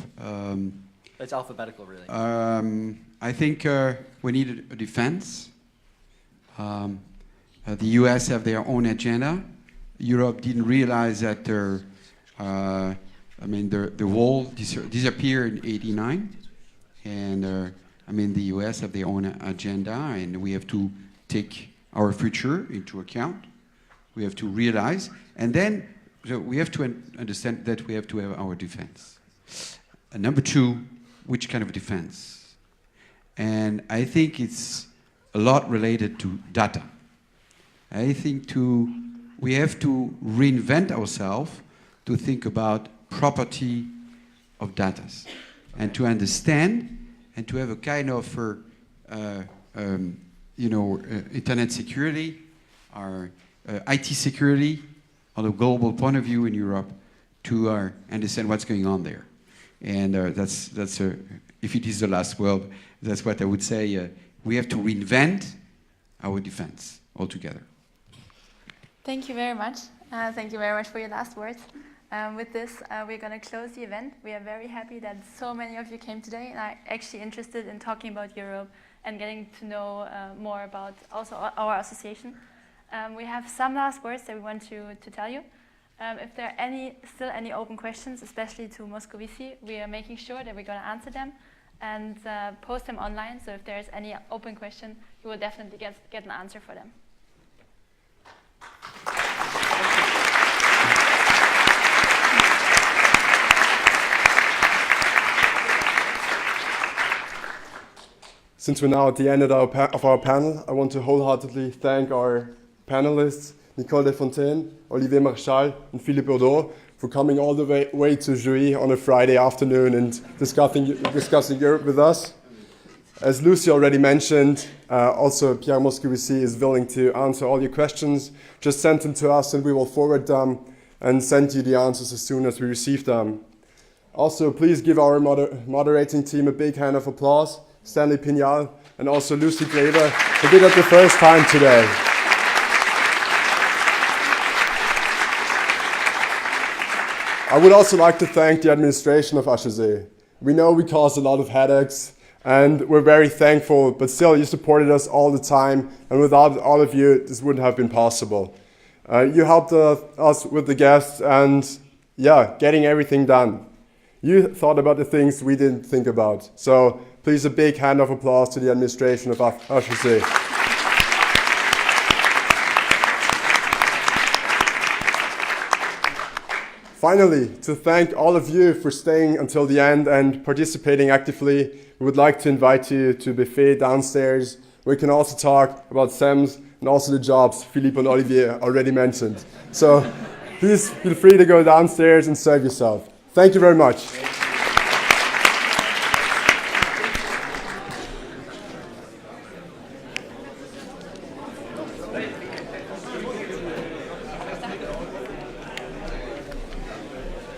It's alphabetical, really. I think we need a defense. The US have their own agenda. Europe didn't realize that the wall disappeared in '89, and the US have their own agenda, and we have to take our future into account. We have to realize, and then we have to understand that we have to have our defense. And number 2, which kind of defense. And I think it's a lot related to data. I think we have to reinvent ourselves to think about property of data and to understand and to have a kind of internet security or IT security on a global point of view in Europe to understand what's going on there. And if it is the last word, that's what I would say. We have to reinvent our defense altogether. Thank you very much. Thank you very much for your last words. With this, we're going to close the event. We are very happy that so many of you came today and are actually interested in talking about Europe and getting to know more about also our association. We have some last words that we want to tell you. If there are still any open questions, especially to Moscovici, we are making sure that we're going to answer them and post them online. So if there's any open question, you will definitely get an answer for them. Since we're now at the end of our panel, I want to wholeheartedly thank our panelists, Nicole Desfontaines, Olivier Marchal, and Philippe Bourdeau, for coming all the way to Jouy on a Friday afternoon and discussing Europe with us. As Lucy already mentioned, also Pierre Moscovici is willing to answer all your questions. Just send them to us and we will forward them and send you the answers as soon as we receive them. Also, please give our moderating team a big hand of applause. Stanley Pignal and also Lucy Kleber, who did it the first time today. I would also like to thank the administration of HEC. We know we caused a lot of headaches and we're very thankful, but still you supported us all the time, and without all of you, this wouldn't have been possible. You helped us with the guests and getting everything done. You thought about the things we didn't think about. So please, a big hand of applause to the administration of HEC. Finally, to thank all of you for staying until the end and participating actively, we would like to invite you to a buffet downstairs, where we can also talk about SEMS and also the jobs Philippe and Olivier already mentioned. So please feel free to go downstairs and serve yourself. Thank you very much.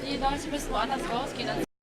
Die Leute müssen woanders rausgehen.